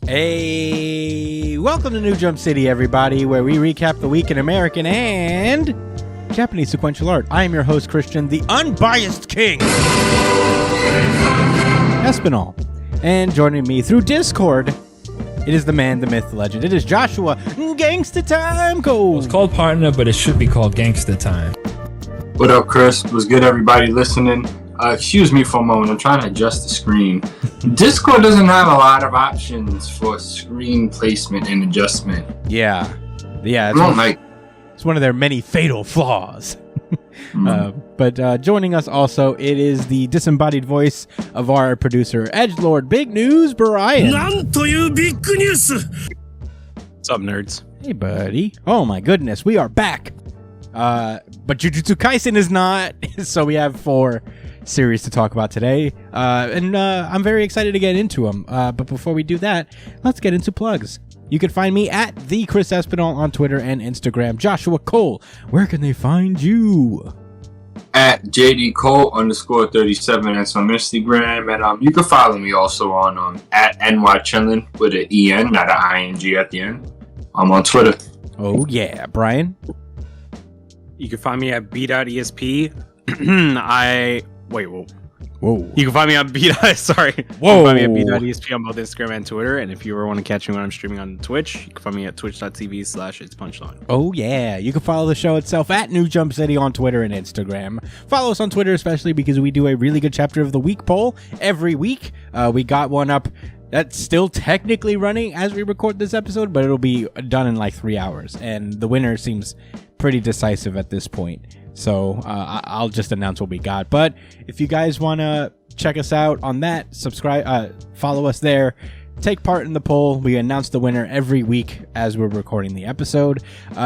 Hey, welcome to New Jump City, everybody, where we recap the week in American and Japanese sequential art. I am your host, Christian, the unbiased king, Espinal. And joining me through Discord, it is the man, the myth, the legend. It is Joshua Gangsta Time Cole. Well, it's called Partner, but it should be called Gangsta Time. What up, Chris? What's good, everybody listening? Excuse me for a moment. I'm trying to adjust the screen. Discord doesn't have a lot of options for screen placement and adjustment. Yeah. It's one of their many fatal flaws. But joining us also, it is the disembodied voice of our producer, Edgelord Big News Brian. What's up, nerds? Hey, buddy. Oh, my goodness. We are back. But Jujutsu Kaisen is not, so we have 4 series to talk about today. And I'm very excited to get into them. But before we do that, let's get into plugs. You can find me at the Chris Espinal on Twitter and Instagram. Joshua Cole, where can they find you? At JDCole_37. That's on Instagram. And you can follow me also on at NYChillin with an EN, not an ING at the end. I'm on Twitter. Oh, yeah. Brian? You can find me at b.esp. Whoa. You can find me on Sorry. Whoa. You can find me at b.esp on both Instagram and Twitter. And if you ever want to catch me when I'm streaming on Twitch, you can find me at twitch.tv/itspunchline. Oh, yeah. You can follow the show itself at New Jump City on Twitter and Instagram. Follow us on Twitter, especially because we do a really good chapter of the week poll every week. We got one up that's still technically running as we record this episode, but it'll be done in like 3 hours. And the winner seems pretty decisive at this point. So I'll just announce what we got. But if you guys want to check us out on that, subscribe, follow us there, take part in the poll. We announce the winner every week as we're recording the episode.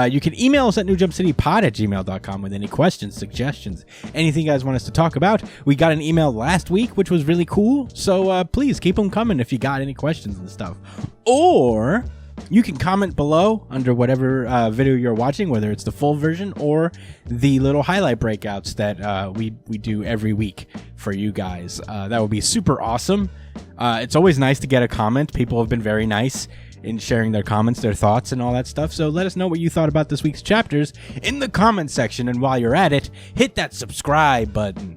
You can email us at newjumpcitypod@gmail.com with any questions, suggestions, anything you guys want us to talk about. We got an email last week, which was really cool. So please keep them coming if you got any questions and stuff. Or you can comment below under whatever video you're watching, whether it's the full version or the little highlight breakouts that we do every week for you guys. That would be super awesome. It's always nice to get a comment. People have been very nice in sharing their comments, their thoughts, and all that stuff. So let us know what you thought about this week's chapters in the comment section. And while you're at it, hit that subscribe button.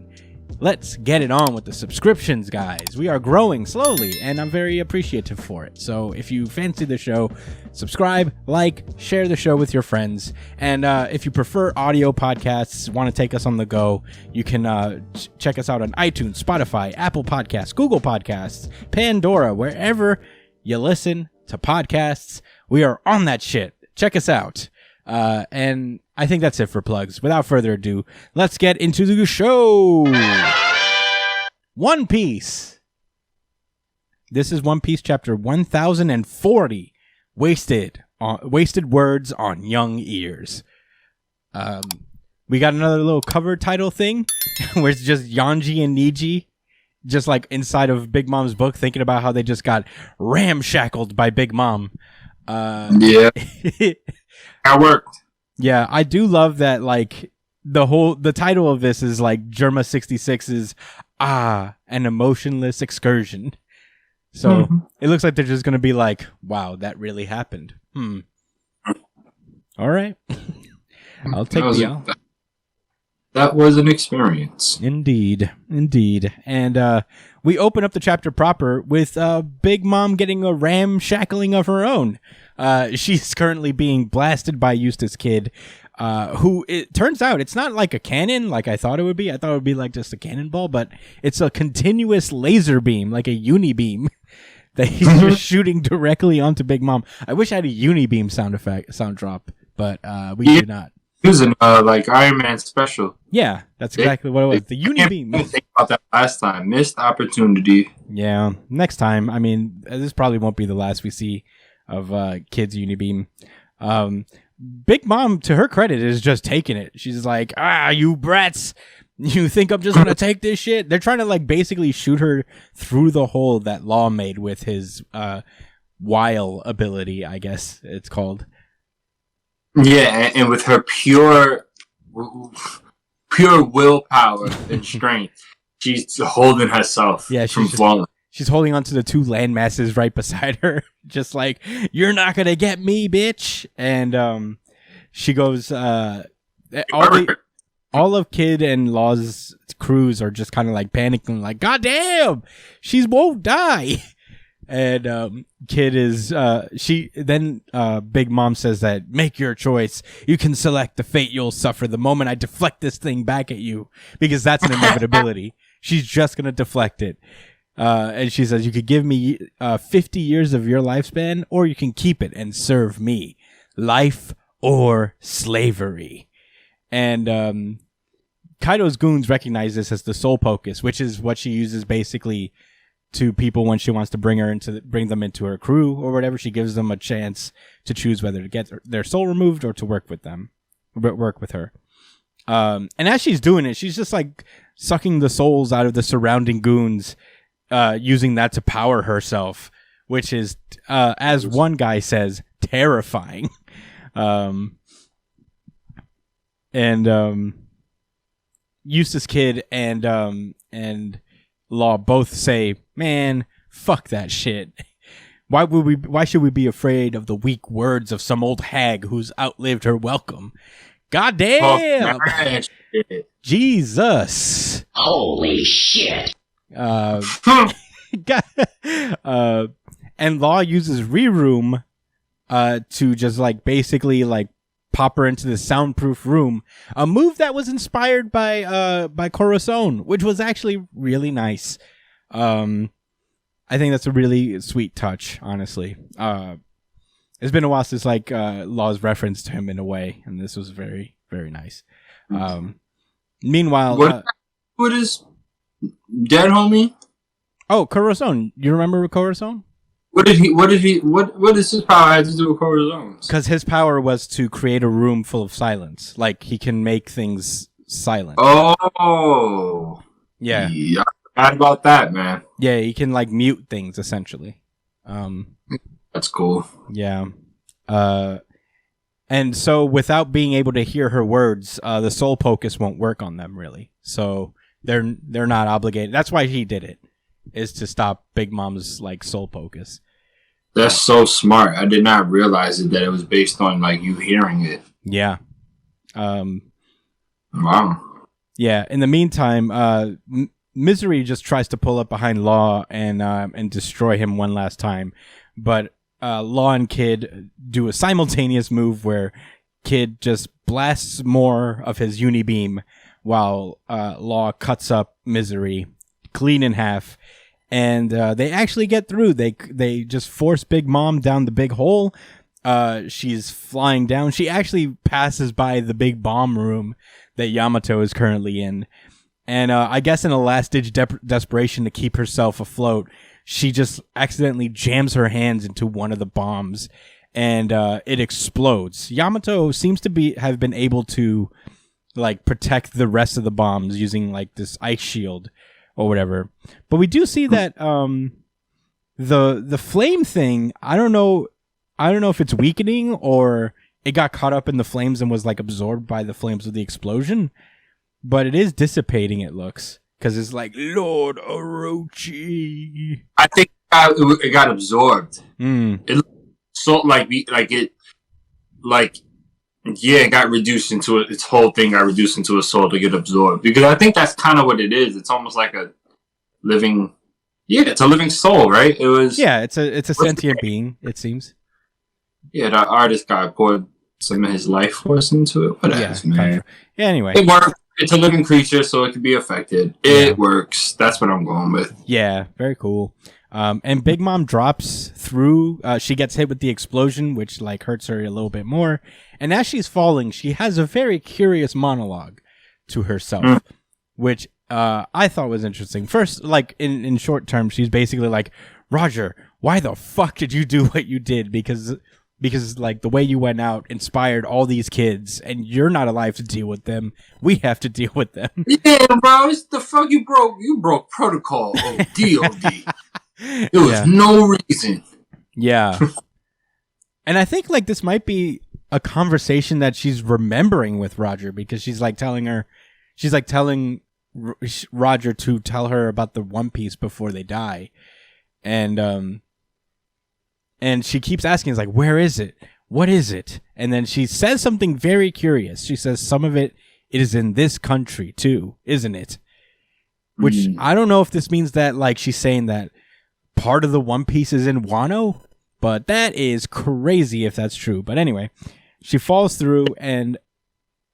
Let's get it on with the subscriptions, guys. We are growing slowly, and I'm very appreciative for it. So if you fancy the show, subscribe, like, share the show with your friends. And if you prefer audio podcasts, want to take us on the go, you can check us out on iTunes, Spotify, Apple Podcasts, Google Podcasts, Pandora, wherever you listen to podcasts. We are on that shit. Check us out. And I think that's it for plugs. Without further ado, let's get into the show. One Piece. This is One Piece chapter 1040. Wasted words on young ears. We got another little cover title thing where it's just Yanji and Niji just like inside of Big Mom's book thinking about how they just got ramshackled by Big Mom. Yeah. That worked. Yeah, I do love that, like, the title of this is, like, Germa 66's an emotionless excursion. So, It looks like they're just going to be like, wow, that really happened. All right. I'll take That was an experience. Indeed. And we open up the chapter proper with Big Mom getting a ramshackling of her own. She's currently being blasted by Eustace Kid, who it turns out it's not like a cannon like I thought it would be. I thought it would be like just a cannonball, but it's a continuous laser beam, like a uni-beam that he's just shooting directly onto Big Mom. I wish I had a uni-beam sound drop, but we do not. Using like Iron Man special. Yeah, that's exactly what it was. The uni-beam. I didn't think about that last time. Missed opportunity. Yeah, next time. I mean, this probably won't be the last we see of Kid's uni-beam. Big Mom, to her credit, is just taking it. She's like, you brats. You think I'm just gonna take this shit? They're trying to like basically shoot her through the hole that Law made with his wile ability, I guess it's called. Yeah, and with her pure willpower and strength, she's holding herself from falling. she's holding onto the two landmasses right beside her, just like, you're not gonna get me, bitch. And she goes, all of Kid and Law's crews are just kind of like panicking, like, God damn, she won't die. And Kid is Big Mom says that, make your choice. You can select the fate you'll suffer the moment I deflect this thing back at you, because that's an inevitability. She's just gonna deflect it. And she says, you could give me 50 years of your lifespan, or you can keep it and serve me. Life or slavery. And Kaido's goons recognize this as the soul pocus, which is what she uses basically to people when she wants to bring them into her crew or whatever. She gives them a chance to choose whether to get their soul removed or to work with her. And as she's doing it, she's just like sucking the souls out of the surrounding goons, using that to power herself, which is, as one guy says, terrifying. Eustace Kid and Law both say, man, fuck that shit. Why should we be afraid of the weak words of some old hag who's outlived her welcome? God damn! Jesus! Holy shit! And Law uses Reroom to just like basically like pop her into the soundproof room, a move that was inspired by Corazon, which was actually really nice. I think that's a really sweet touch, honestly. It's been a while since like Law's referenced him in a way, and this was very, very nice. Meanwhile, what is dead homie? Oh, Corazon. You remember Corazon? What does his power have to do with Corazon's? Because his power was to create a room full of silence. Like, he can make things silent. Oh. Yeah. I forgot about that, man. Yeah, he can, like, mute things, essentially. That's cool. Yeah. And so, without being able to hear her words, the soul pocus won't work on them, really. So, they're not obligated. That's why he did it, is to stop Big Mom's, like, soul pocus. That's so smart. I did not realize that it was based on, like, you hearing it. Yeah. Wow. Yeah. In the meantime, Misery just tries to pull up behind Law and destroy him one last time. But Law and Kid do a simultaneous move where Kid just blasts more of his Unibeam while Law cuts up Misery clean in half. And they actually get through. They just force Big Mom down the big hole. She's flying down. She actually passes by the big bomb room that Yamato is currently in. And I guess in a last-ditch desperation to keep herself afloat, she just accidentally jams her hands into one of the bombs, and it explodes. Yamato seems to have been able to like protect the rest of the bombs using like this ice shield or whatever. But we do see that the flame thing, I don't know if it's weakening or it got caught up in the flames and was like absorbed by the flames of the explosion. But it is dissipating, it looks, because it's like Lord Orochi. I think it got absorbed. It got reduced into it. Its whole thing got reduced into a soul to get absorbed. Because I think that's kind of what it is. It's almost like a living. Yeah, it's a living soul, right? It was. Yeah, it's a sentient being. It seems. Yeah, the artist guy poured some of his life force into it. Whatever, man. Yeah. Anyway, it worked. It's a living creature, so it can be affected. It works. That's what I'm going with. Yeah, very cool. And Big Mom drops through. She gets hit with the explosion, which like hurts her a little bit more. And as she's falling, she has a very curious monologue to herself, which I thought was interesting. First, like in short term, she's basically like, Roger, why the fuck did you do what you did? Because like the way you went out inspired all these kids, and you're not alive to deal with them. We have to deal with them. Yeah, bro, it's the fuck you broke. You broke protocol of DOD. There was no reason. Yeah. And I think like this might be a conversation that she's remembering with Roger, because she's like telling Roger to tell her about the One Piece before they die. and she keeps asking, like, where is it? What is it? And then she says something very curious. She says some of it is in this country too, isn't it? Which I don't know if this means that, like, she's saying that part of the One Piece is in Wano, but that is crazy if that's true. But anyway, she falls through and...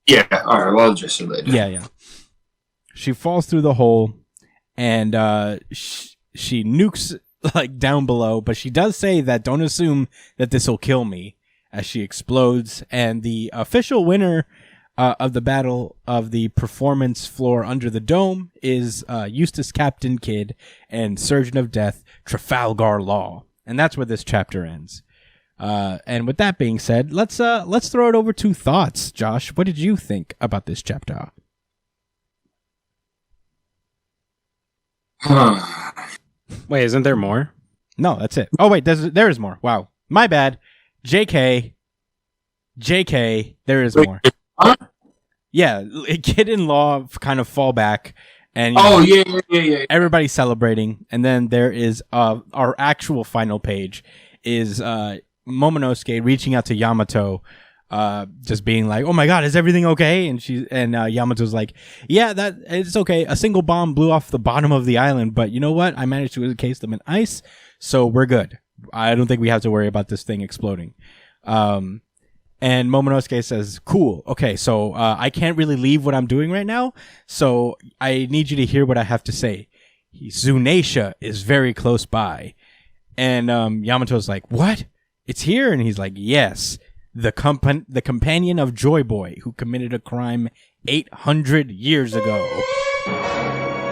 Yeah, all right, well, I'll address it later. Yeah. She falls through the hole, and she nukes, like, down below, but she does say that don't assume that this will kill me, as she explodes, and the official winner of the battle of the performance floor under the dome is Eustace Captain Kidd and Surgeon of Death Trafalgar Law. And that's where this chapter ends. And with that being said, let's throw it over to thoughts. Josh, what did you think about this chapter? Wait, isn't there more? No, that's it. Oh wait, there is more. Wow, my bad. JK, there is more. Yeah, Kid and Law kind of fall back, and yeah. Everybody's celebrating, and then there is our actual final page is Momonosuke reaching out to Yamato, just being like, "Oh my God, is everything okay?" And Yamato's like, "Yeah, that it's okay. A single bomb blew off the bottom of the island, but you know what? I managed to encase them in ice, so we're good. I don't think we have to worry about this thing exploding." And Momonosuke says, "Cool. Okay, so I can't really leave what I'm doing right now, so I need you to hear what I have to say. Zunatia is very close by." And Yamato's like, "What? It's here?" And he's like, "Yes, the companion of Joy Boy who committed a crime 800 years ago."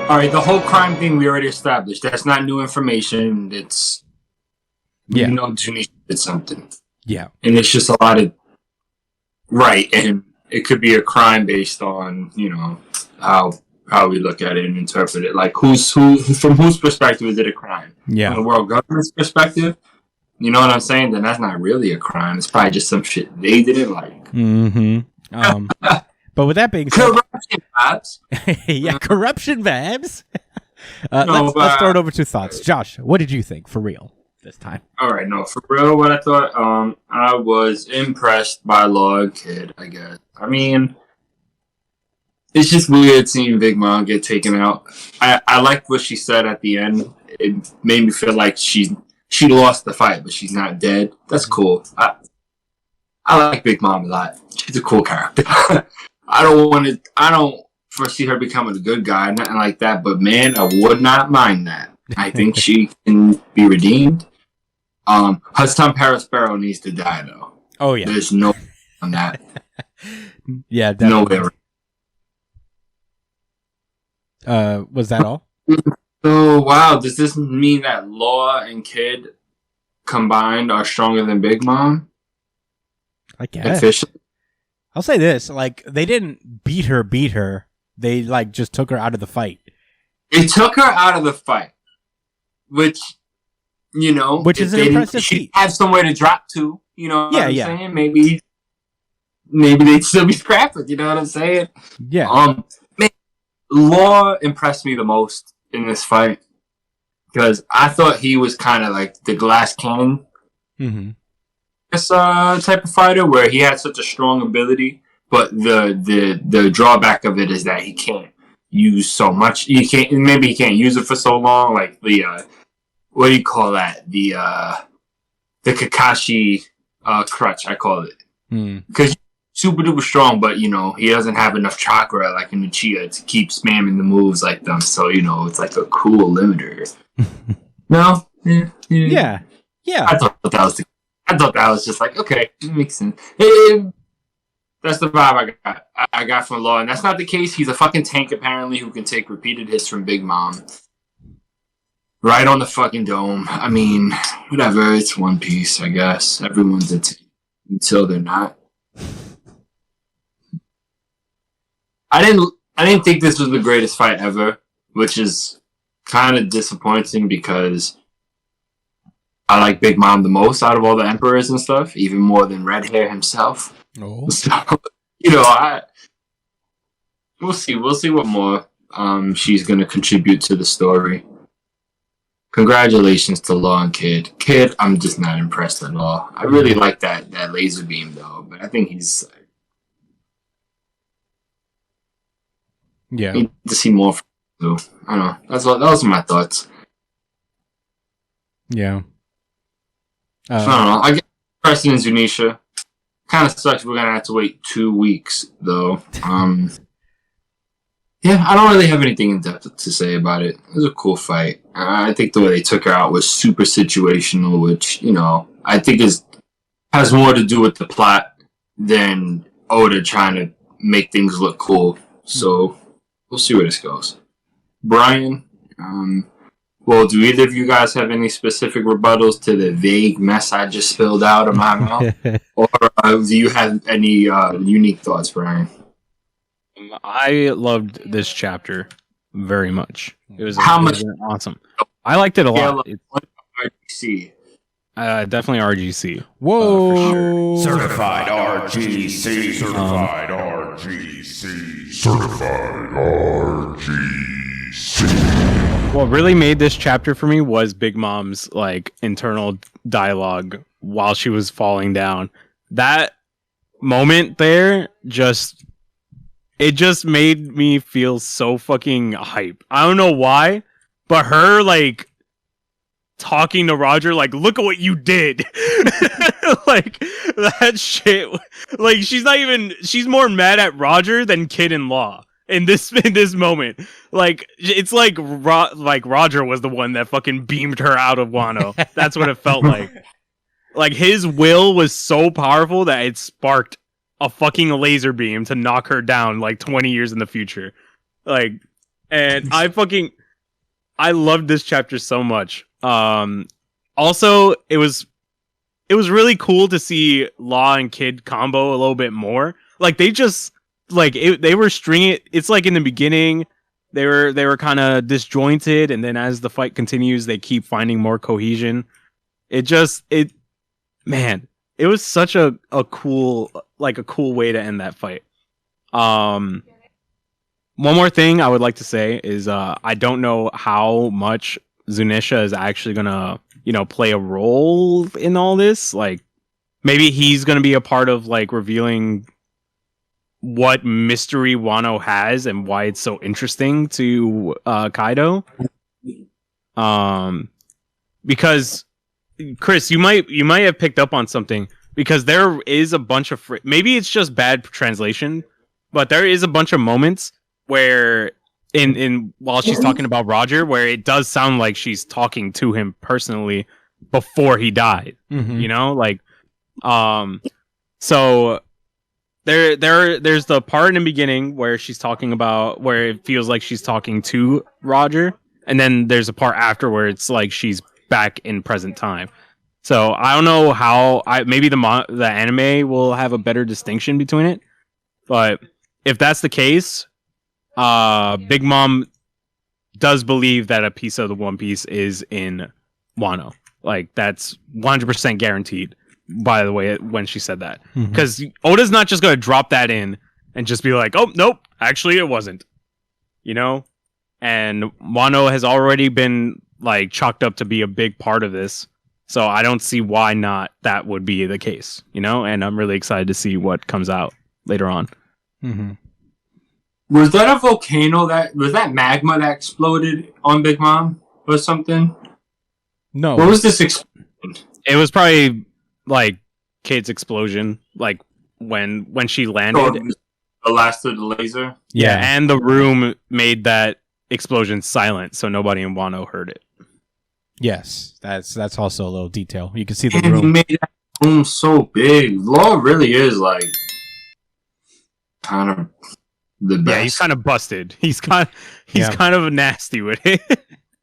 All right, the whole crime thing we already established. That's not new information. It's you know, Zunatia did something. Yeah, and it's just a lot of right, and it could be a crime based on, you know, how we look at it and interpret it. Like from whose perspective is it a crime? Yeah, from the world government's perspective, you know what I'm saying? Then that's not really a crime. It's probably just some shit they didn't like. Mm-hmm. But with that being said, corruption vibes. Yeah, corruption vibes. Let's throw it over to thoughts. Josh, what did you think for real this time? All right, no, for real, what I thought, I was impressed by Law and Kid, I guess. I mean, it's just weird seeing Big Mom get taken out. I liked what she said at the end. It made me feel like she lost the fight, but she's not dead. That's cool. I like Big Mom a lot. She's a cool character. I don't foresee her becoming a good guy, nothing like that, but man, I would not mind that. I think she can be redeemed. Her son Paraspero needs to die, though. Oh, yeah. There's no on that. Yeah, definitely. Nowhere. Was that all? So, wow, does this mean that Law and Kid combined are stronger than Big Mom? I guess. Officially? I'll say this, like, they didn't beat her. They, like, just took her out of the fight. They took her out of the fight. Which, you know, which is an impressive feat. She'd have somewhere to drop to, you know what I'm saying? Maybe they'd still be scrapping, you know what I'm saying? Yeah. Man, Law impressed me the most in this fight because I thought he was kind of like the glass cannon type of fighter where he had such a strong ability, but the drawback of it is that he can't use so much. Maybe he can't use it for so long, like the what do you call that? The Kakashi crutch, I call it. Because he's super duper strong, but you know, he doesn't have enough chakra like in the Chia to keep spamming the moves like them. So, you know, it's like a cool limiter. No? Yeah. I thought that was just like, okay, it makes sense. That's the vibe I got from Law, and that's not the case. He's a fucking tank, apparently, who can take repeated hits from Big Mom. Right on the fucking dome. I mean, whatever. It's One Piece, I guess. Everyone's a tank until they're not. I didn't think this was the greatest fight ever, which is kind of disappointing because I like Big Mom the most out of all the emperors and stuff, even more than Red Hair himself. Oh. So, you know, we'll see what more she's going to contribute to the story. Congratulations to Law and Kid. Kid, I'm just not impressed at all. I really like that laser beam though, but I think he's need to see more from him too. I don't know. Those are my thoughts. Yeah. I don't know. I guess Preston and Zunisha. Kind of sucks. We're gonna have to wait 2 weeks though. Yeah, I don't really have anything in depth to say about it. It was a cool fight. I think the way they took her out was super situational, which, you know, I think has more to do with the plot than Oda trying to make things look cool. So we'll see where this goes. Brian, well, do either of you guys have any specific rebuttals to the vague mess I just spilled out of my mouth? Or do you have any unique thoughts, Brian? I loved this chapter very much. It was awesome. I liked it a lot. RGC. Definitely RGC. Whoa! For sure. Certified RGC. Certified RGC. Certified RGC. What really made this chapter for me was Big Mom's like internal dialogue while she was falling down. That moment there it just made me feel so fucking hype. I don't know why, but her like talking to Roger, like, look at what you did. Like that shit. Like she's more mad at Roger than Kid and Law in this moment. Like it's like Roger was the one that fucking beamed her out of Wano. That's what it felt like. Like his will was so powerful that it sparked a fucking laser beam to knock her down like 20 years in the future. Like, and I loved this chapter so much. Also, it was really cool to see Law and Kid combo a little bit more. Like they just they were stringing it. It's like in the beginning they were kind of disjointed, and then as the fight continues, they keep finding more cohesion. It was such a cool way to end that fight. One more thing I would like to say is I don't know how much Zunisha is actually gonna, play a role in all this. Like maybe he's gonna be a part of like revealing what mystery Wano has and why it's so interesting to Kaido. Because Chris, you might have picked up on something, because there is a bunch of maybe it's just bad translation, but there is a bunch of moments where in while she's talking about Roger, where it does sound like she's talking to him personally before he died. Mm-hmm. So there's the part in the beginning where she's talking about where it feels like she's talking to Roger, and then there's a part after where it's like she's back in present time. So I don't know how maybe the anime will have a better distinction between it, but if that's the case, Big Mom does believe that a piece of the One Piece is in Wano. Like that's 100% guaranteed. By the way, when she said that, because Oda's not just gonna drop that in and just be like, "Oh nope, actually it wasn't," And Wano has already been like chalked up to be a big part of this, so I don't see why not that would be the case, and I'm really excited to see what comes out later on. Mm-hmm. Was that a volcano was that magma that exploded on Big Mom or something? No. What was this explosion? It was probably like Kid's explosion, like when she landed. The last of the laser? Yeah, and the room made that explosion silent, so nobody in Wano heard it. Yes, that's also a little detail. You can see the He room. made that room so big. Law really is like kind of the best. Yeah, he's kind of busted. He's kind of nasty with it.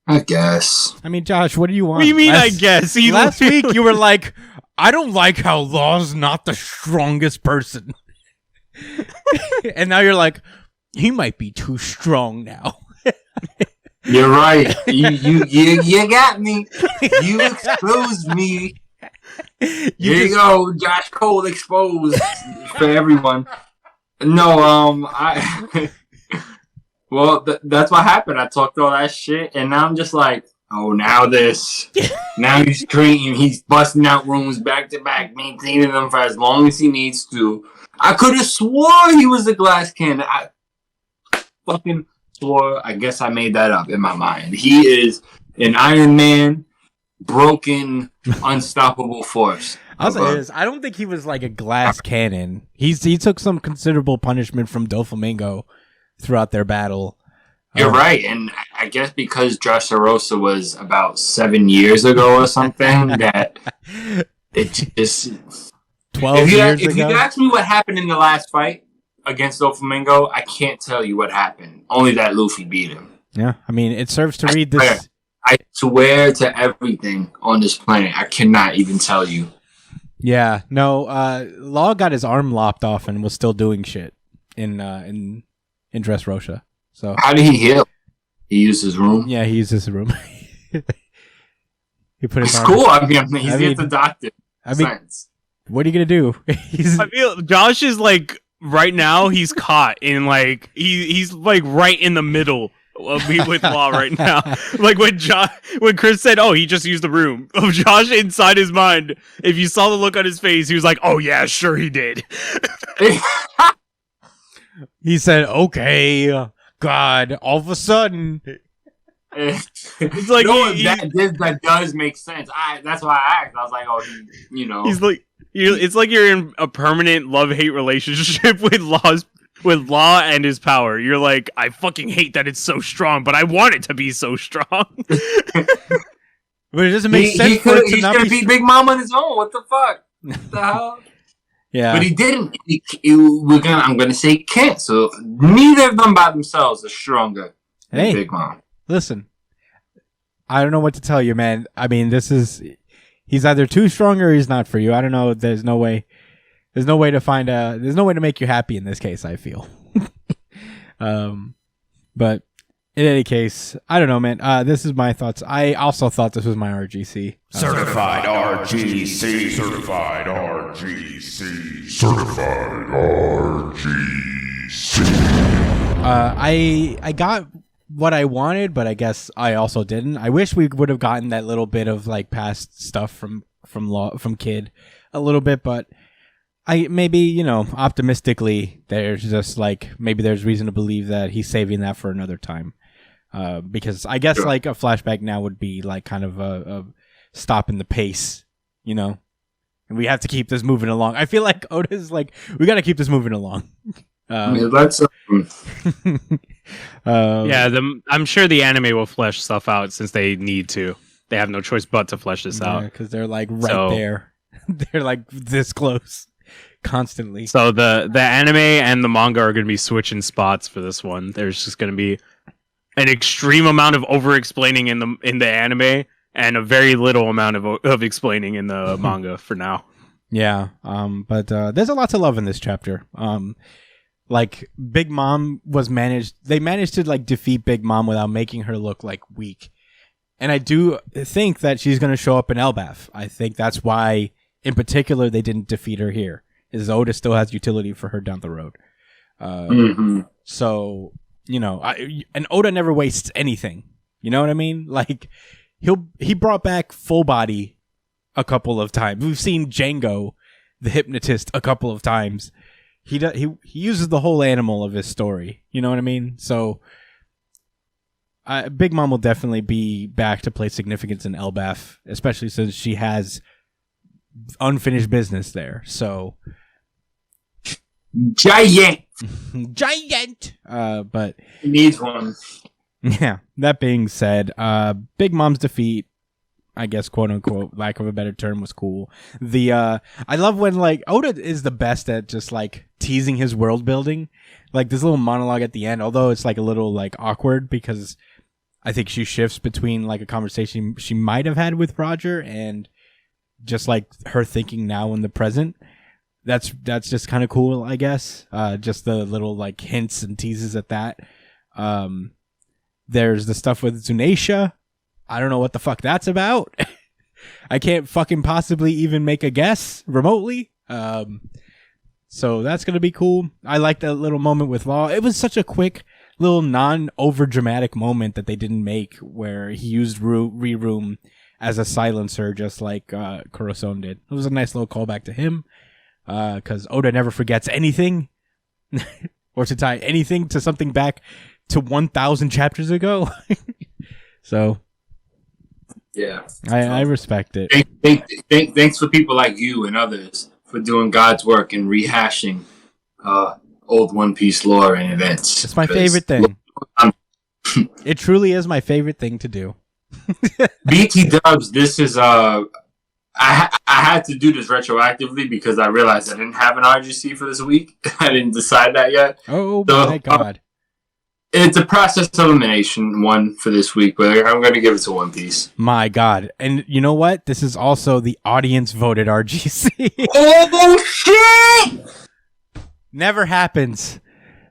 I guess. I mean, Josh, what do you want? What do you mean? I guess last week you were like, I don't like how Law's not the strongest person, and now you're like, he might be too strong now. You're right. You got me. You exposed me. Here you go, Josh Cole exposed for everyone. No, well, that's what happened. I talked all that shit, and now I'm just like, Oh, now this. Now he's creating. He's busting out rooms back to back, maintaining them for as long as he needs to. I could have swore he was a glass cannon. I fucking swore. I guess I made that up in my mind. He is an Iron Man, broken, unstoppable force. I'll say this. I don't think he was like a glass cannon. He took some considerable punishment from Doflamingo throughout their battle. You're right, and I guess because Dressrosa was about 7 years ago or something, that it just 12 years ago. If you ask me what happened in the last fight against Doflamingo, I can't tell you what happened. Only that Luffy beat him. Yeah, I mean, it serves to read this. I swear to everything on this planet, I cannot even tell you. Yeah, no. Law got his arm lopped off and was still doing shit in Dressrosa. So how did he heal? He used his room. Yeah, he used his room. He put his. It's cool. I mean, he's the doctor. Science. What are you gonna do? I feel Josh is like right now. He's caught in like he's like right in the middle of me with Law right now. Like when Chris said, "Oh, he just used the room," of Josh inside his mind. If you saw the look on his face, he was like, "Oh yeah, sure he did." He said, "Okay." God, all of a sudden, it's like that does make sense. That's why I asked. I was like, "Oh, he's like, it's like you're in a permanent love-hate relationship with Law and his power. You're like, I fucking hate that it's so strong, but I want it to be so strong. But it doesn't make sense for it to not be. He's gonna beat Big Mom on his own. What the fuck? What the hell? Yeah, but he didn't. I'm gonna say can't. So neither of them by themselves are stronger than Big Mom. Listen, I don't know what to tell you, man. I mean, he's either too strong or he's not for you. I don't know. There's no way to make you happy in this case, I feel. But in any case, I don't know, man. This is my thoughts. I also thought this was my RGC. Certified RGC. Certified RGC. Certified RGC. I got what I wanted, but I guess I also didn't. I wish we would have gotten that little bit of like past stuff from Kid a little bit, but maybe optimistically there's just like maybe there's reason to believe that he's saving that for another time. Because I guess like a flashback now would be like kind of a stop in the pace, and we have to keep this moving along. I feel like Oda's like, we got to keep this moving along. That's I'm sure the anime will flesh stuff out since they need to. They have no choice but to flesh this out because they're like there. They're like this close constantly. So the anime and the manga are going to be switching spots for this one. There's just going to be an extreme amount of over-explaining in the anime and a very little amount of explaining in the manga for now. Yeah, but there's a lot to love in this chapter. Like Big Mom they managed to like defeat Big Mom without making her look like weak. And I do think that she's going to show up in Elbaf. I think that's why, in particular, they didn't defeat her here. Is Oda still has utility for her down the road. So, and Oda never wastes anything. You know what I mean? Like, he brought back Full Body a couple of times. We've seen Django, the hypnotist, a couple of times. He uses the whole animal of his story. You know what I mean? So, Big Mom will definitely be back to play significance in Elbaf, especially since she has unfinished business there. So, giant. But he needs one. Yeah. That being said, Big Mom's defeat, I guess, quote unquote, lack of a better term, was cool. I love when like Oda is the best at just like teasing his world building. Like this little monologue at the end, although it's like a little like awkward because I think she shifts between like a conversation she might have had with Roger and just like her thinking now in the present. That's just kind of cool, I guess. Just the little like hints and teases at that. There's the stuff with Zunaisha. I don't know what the fuck that's about. I can't fucking possibly even make a guess remotely. So that's going to be cool. I like that little moment with Law. It was such a quick little non-over dramatic moment that they didn't make, where he used Re-Room as a silencer, just like Kuroson did. It was a nice little callback to him, because Oda never forgets anything, or to tie anything to something back to 1,000 chapters ago. So, yeah, I respect it. Thanks for people like you and others for doing God's work and rehashing old One Piece lore and events. It's my favorite thing. It truly is my favorite thing to do. BT Dubs, this is I had to do this retroactively because I realized I didn't have an RGC for this week. I didn't decide that yet. Oh my god. It's a process elimination one for this week, but I'm going to give it to One Piece. My god. And you know what? This is also the audience voted RGC. Oh shit! Never happens.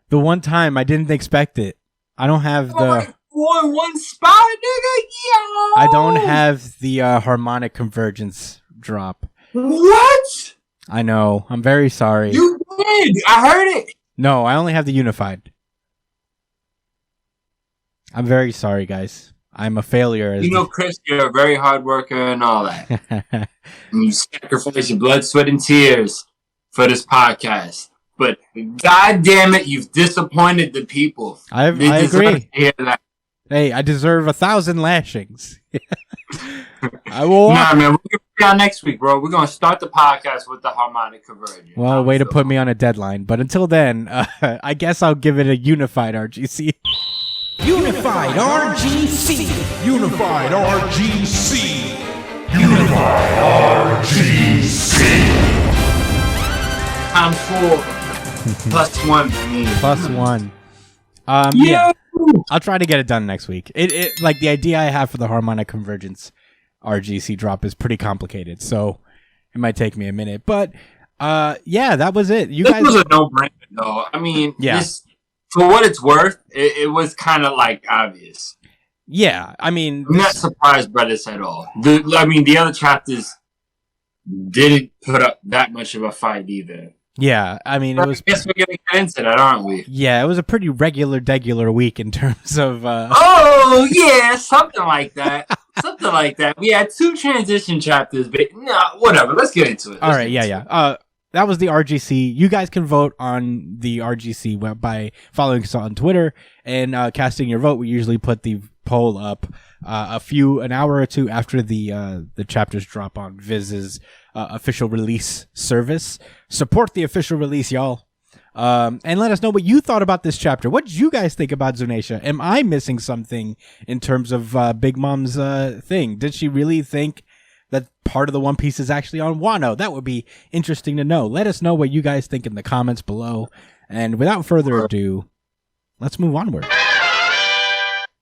The one time I didn't expect it. I don't have the... one spot, nigga. Yo! I don't have the harmonic convergence drop. What? I know. I'm very sorry. You did. I heard it. No, I only have the unified. I'm very sorry, guys. I'm a failure. You know, Chris, you're a very hard worker and all that. And you sacrifice your blood, sweat, and tears for this podcast. But God damn it, you've disappointed the people. I agree. To hear that. Hey, I deserve 1,000 lashings. I will. Nah, man, we're gonna be on next week, bro. We're gonna start the podcast with the harmonic convergence. Well, way to put me on a deadline. But until then, I guess I'll give it a unified RGC. Unified RGC. Unified RGC. Unified RGC. I'm full. +1 for me. +1. Yeah. I'll try to get it done next week. It like the idea I have for the harmonic convergence RGC drop is pretty complicated, so it might take me a minute. But yeah, that was it. This was a no-brainer, though. I mean, this, for what it's worth, it was kind of like obvious. Yeah, I mean, I'm not surprised by this at all. The other chapters didn't put up that much of a fight either. Yeah, I mean, it was. I guess we're gonna get into that, aren't we? Yeah, it was a pretty regular week in terms of. Oh yeah, something like that. Something like that. We had 2 transition chapters, but no, whatever. Let's get into it. All right, yeah. That was the RGC. You guys can vote on the RGC by following us on Twitter and casting your vote. We usually put the poll up an hour or two after the chapters drop on Viz's official release service. Support the official release, y'all. And let us know what you thought about this chapter. What did you guys think about Zunisha? Am I missing something in terms of Big Mom's thing? Did she really think that part of the One Piece is actually on Wano? That would be interesting to know. Let us know what you guys think in the comments below. And without further ado, let's move onward.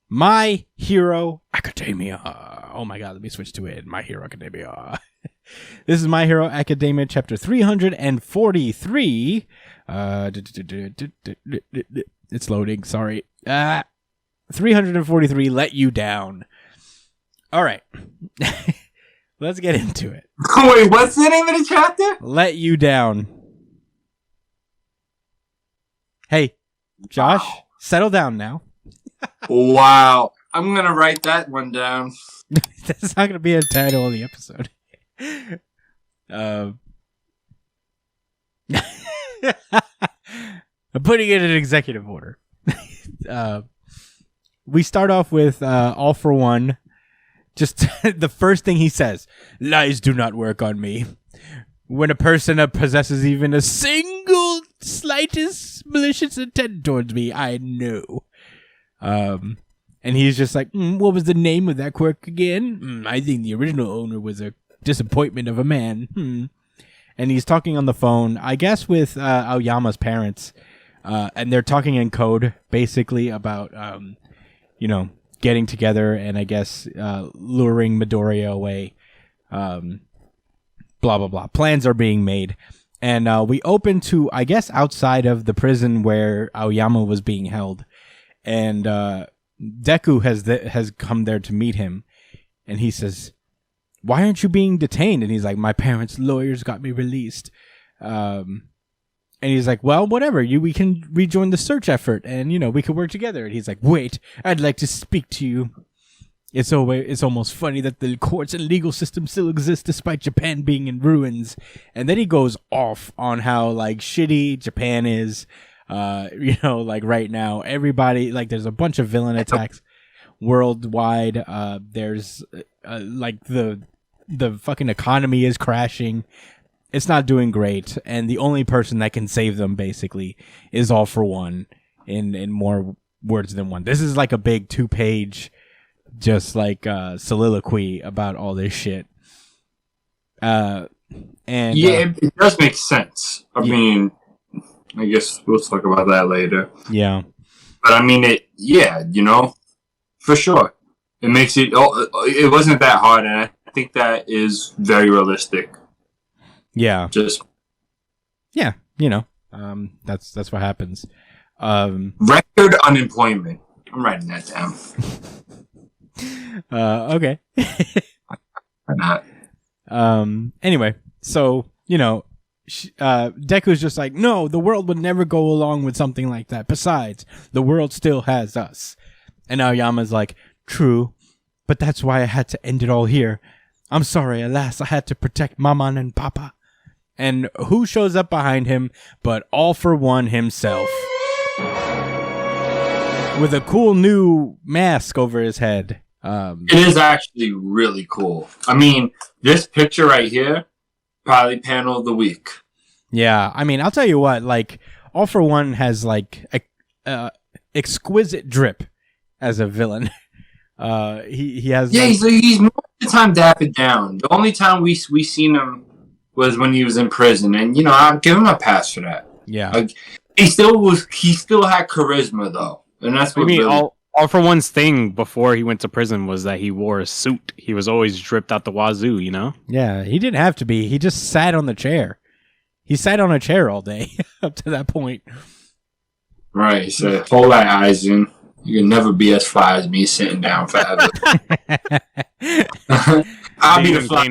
My Hero Academia. Oh my god, let me switch to it. My Hero Academia. This is My Hero Academia chapter 343. It's loading, sorry. 343, Let You Down. All right. Let's get into it. Wait, what's the name of the chapter? Let You Down. Hey, Josh, settle down now. Wow. I'm going to write that one down. That's not going to be a title of the episode. I'm putting it in executive order. We start off with All For One. Just the first thing he says, lies do not work on me. When a person possesses even a single slightest malicious intent towards me, I know. And he's just like, what was the name of that quirk again? I think the original owner was a disappointment of a man. And he's talking on the phone, I guess with Aoyama's parents. And they're talking in code, basically, about, getting together and I guess luring Midoriya away. Blah, blah, blah. Plans are being made. And we open to, I guess, outside of the prison where Aoyama was being held. And Deku has come there to meet him. And he says, why aren't you being detained? And he's like, my parents' lawyers got me released. And And he's like, well, whatever. We can rejoin the search effort, and we can work together. And he's like, wait, I'd like to speak to you. It's almost funny that the courts and legal system still exist despite Japan being in ruins. And then he goes off on how like shitty Japan is. Like right now, everybody, like, there's a bunch of villain attacks worldwide. There's like the fucking economy is crashing. It's not doing great, and the only person that can save them basically is All For One in more words than one. This is like a big 2-page just like soliloquy about all this shit. And it does make sense. I mean, I guess we'll talk about that later. Yeah. But I mean, for sure. It makes it, it wasn't that hard, and I think that is very realistic. Yeah. Yeah, that's what happens. Record unemployment. I'm writing that down. Okay. Why not? Anyway, so, Deku's just like, no, the world would never go along with something like that. Besides, the world still has us. And Aoyama's like, true, but that's why I had to end it all here. I'm sorry, alas, I had to protect Maman and Papa. And who shows up behind him but All For One himself. With a cool new mask over his head. It is actually really cool. I mean, this picture right here, probably panel of the week. Yeah, I mean, I'll tell you what, like, All For One has, like, exquisite drip as a villain. He has... Yeah, he's most of the time dapping down. The only time we seen him was when he was in prison, and, I'll give him a pass for that. Yeah. Like, he still had charisma, though. And that's what All For One's thing before he went to prison was that he wore a suit. He was always dripped out the wazoo, Yeah, he didn't have to be. He just sat on the chair. He sat on a chair all day up to that point. Right, he said, hold that eyes in. You can never be as fly as me sitting down forever. I'll be the fly.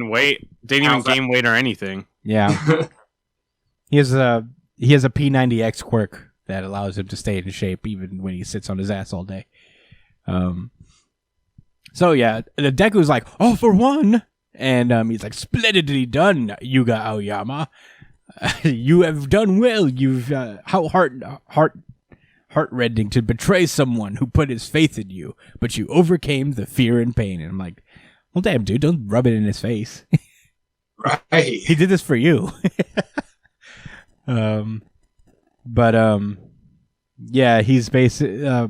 Didn't even gain weight or anything. Yeah. He has a P90X quirk that allows him to stay in shape even when he sits on his ass all day. So yeah, the Deku's like, All For One, and he's like, splendidly done, Yuga Aoyama. You have done well. You've how heartrending to betray someone who put his faith in you, but you overcame the fear and pain. And I'm like, well, damn, dude, don't rub it in his face. Right. He did this for you. Yeah, he's basically,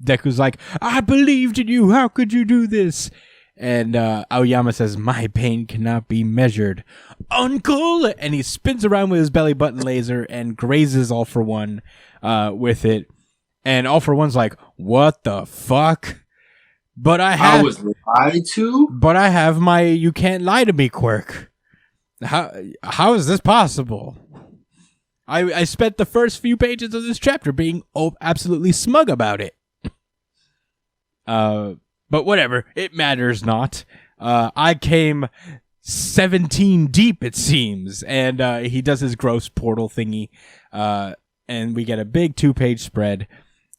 Deku's like, I believed in you. How could you do this? And Aoyama says, my pain cannot be measured, uncle. And he spins around with his belly button laser and grazes All For One with it. And All For One's like, what the fuck? But I was lied to? But I have my you can't lie to me quirk. How is this possible? I spent the first few pages of this chapter being absolutely smug about it. But whatever, it matters not. I came 17 deep, it seems, and he does his gross portal thingy, and we get a big 2-page spread.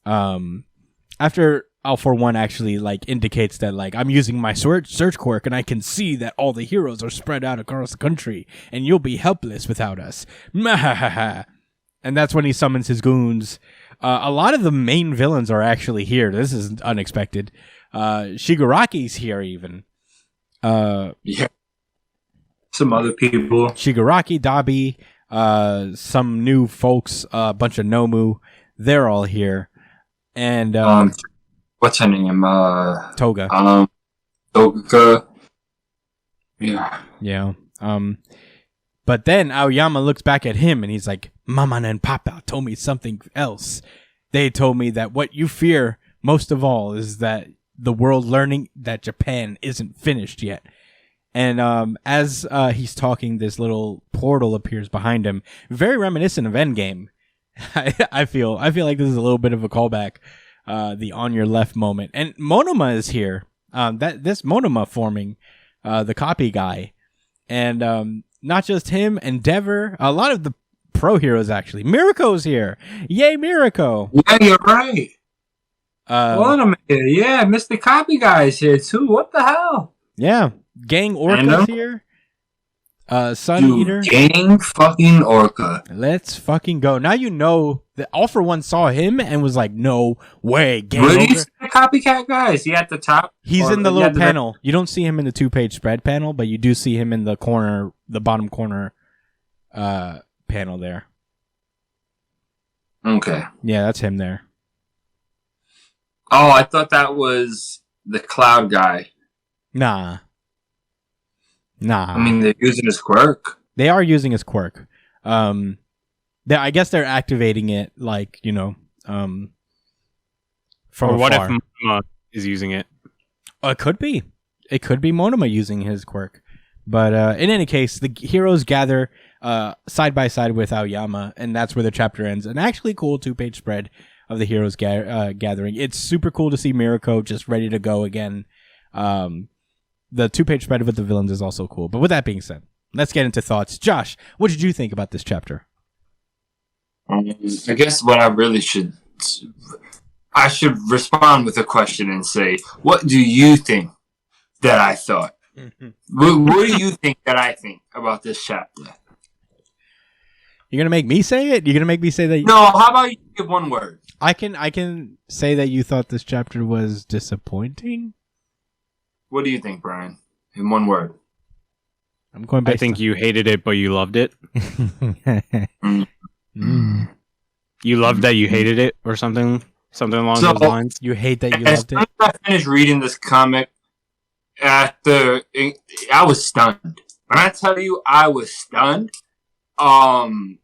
After All For One actually indicates that I'm using my search quirk, and I can see that all the heroes are spread out across the country, and you'll be helpless without us. And that's when he summons his goons. A lot of the main villains are actually here. This is unexpected. Shigaraki's here even. Yeah. Some other people. Shigaraki, Dabi, some new folks, a bunch of Nomu. They're all here. And what's her name? Toga. Toga. Yeah. Yeah. But then Aoyama looks back at him and he's like, Maman and Papa told me something else. They told me that what you fear most of all is that the world learning that Japan isn't finished yet. And as he's talking, this little portal appears behind him, very reminiscent of Endgame. I feel like this is a little bit of a callback, the on your left moment. And Monoma is here. This Monoma forming, the copy guy, and not just him, Endeavor. A lot of the pro heroes actually. Miriko's here. Yay, Miriko. Yeah, you're right. Um, Hold on a minute. Yeah, Mr. Copy Guy's here too. What the hell? yeah, Gang Orca's here. Sun Dude, Eater. Gang fucking Orca. Let's fucking go. Now you know that All For One saw him and was like, no way. Gang Where do you Orca. see the copycat guy? Is he at the top? He's Or in the is he little at the panel. You don't see him in the 2-page spread panel, but you do see him in the corner, the bottom corner panel there. Okay. Yeah, that's him there. Oh, I thought that was the Cloud guy. Nah. I mean, they're using his quirk. They are using his quirk. I guess they're activating it, like, from Or what afar. if Mama is using it? It could be. It could be Monoma using his quirk. But in any case, the heroes gather side by side with Aoyama, and that's where the chapter ends. An actually cool 2-page spread of the heroes gathering. It's super cool to see Miriko just ready to go again. The 2-page spread with the villains is also cool. But with that being said, let's get into thoughts. Josh, what did you think about this chapter? I guess what I really should respond with a question and say, what do you think that I thought? What do you think that I think about this chapter? You're gonna make me say it? You're gonna make me say that? No, how about you give one word? I can say that you thought this chapter was disappointing. What do you think, Brian? In one word. I'm going. I think you hated it, but you loved it. You loved that you hated it, or something along those lines. You hate that you As loved soon it. as I finished reading this comic, I was stunned. When I tell you I was stunned, guys,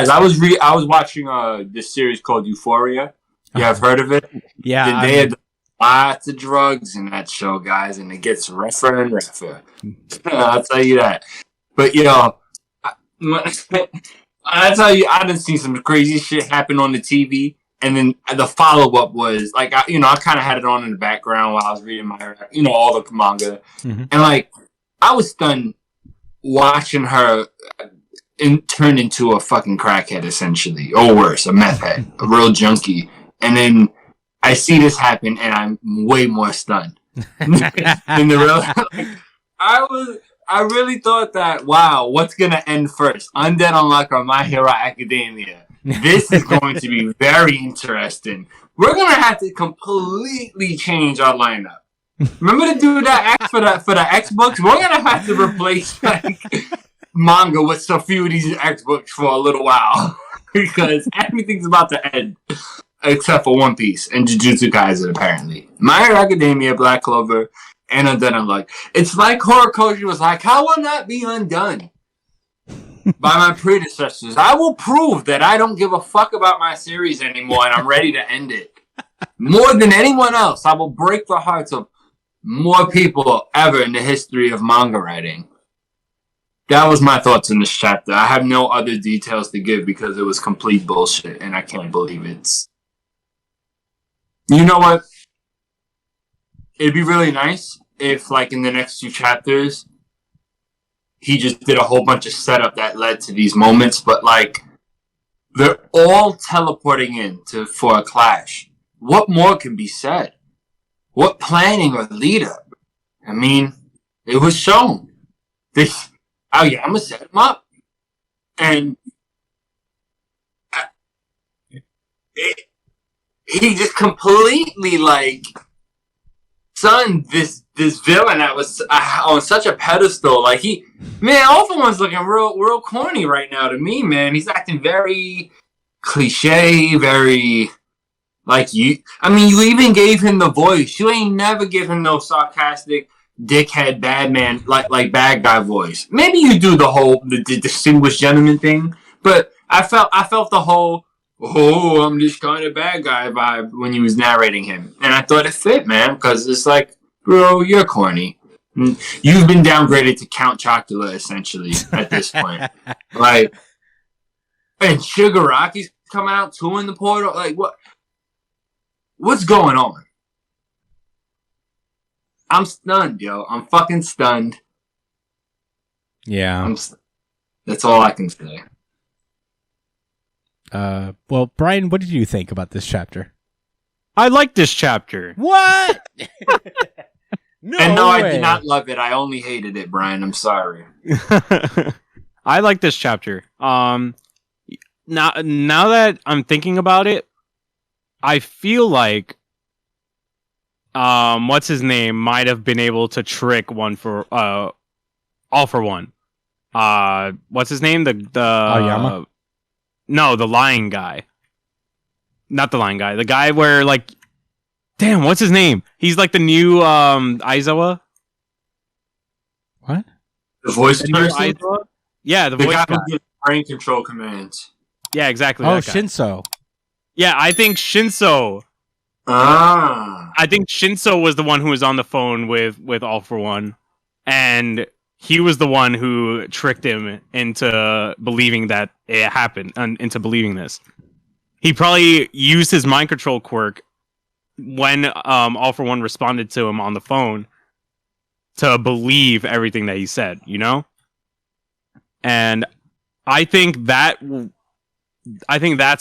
I was watching this series called Euphoria. You have heard of it? Yeah, They had lots of drugs in that show, guys, and it gets rougher and rougher. I'll tell you that. But I tell you, I done seen some crazy shit happen on the TV, and then the follow up was like, I kind of had it on in the background while I was reading my, all the manga, and like, I was stunned watching her turn into a fucking crackhead, essentially, or worse, a meth head, a real junkie, and then I see this happen, and I'm way more stunned than the real. I really thought that, wow, what's going to end first? Undead Unluck or My Hero Academia? This is going to be very interesting. We're going to have to completely change our lineup. Remember the dude that asked for the X books? We're going to have to replace manga with a few of these X books for a little while. Because everything's about to end. Except for One Piece and Jujutsu Kaisen, apparently. My Hero Academia, Black Clover, and Undead Unluck. It's like Horikoshi was like, I will not be undone by my predecessors. I will prove that I don't give a fuck about my series anymore and I'm ready to end it. More than anyone else, I will break the hearts of more people ever in the history of manga writing. That was my thoughts in this chapter. I have no other details to give because it was complete bullshit and I can't believe it's... You know what? It'd be really nice if, like, in the next 2 chapters, he just did a whole bunch of setup that led to these moments, but, like, they're all teleporting in for a clash. What more can be said? What planning or lead up? I mean, it was shown. I'm gonna set him up. And he just completely, like, son, this villain that was on such a pedestal. Like, All For One's looking real corny right now to me, man. He's acting very cliche, very, like, you even gave him the voice. You ain't never give him no sarcastic, dickhead, bad man, like bad guy voice. Maybe you do the distinguished gentleman thing, but I felt the whole, oh, I'm this kind of bad guy vibe when he was narrating him. And I thought it fit, man, because it's like, bro, you're corny. You've been downgraded to Count Chocula, essentially, at this point. Like, and Shigaraki's coming out too in the portal. Like, what's going on? I'm stunned, yo. I'm fucking stunned. Yeah. That's all I can say. Well, Brian, what did you think about this chapter? I like this chapter. What? No I way. did not love it. I only hated it, Brian. I'm sorry. I like this chapter. Now that I'm thinking about it, I feel like what's his name might have been able to trick All for One. What's his name? The Aoyama? No, the lion guy. Not the lion guy. The guy where like, damn, what's his name? He's like the new Aizawa. What? The voice The new person? Aizawa? Yeah, the The voice guy guy. who gives brain control commands. Yeah, exactly. Oh, that guy. Shinso. Yeah, I think Shinso. Ah. I think Shinso was the one who was on the phone with All for One, and he was the one who tricked him into believing that it happened, and into believing this. He probably used his mind control quirk when All for One responded to him on the phone to believe everything that he said, you know? And I think that's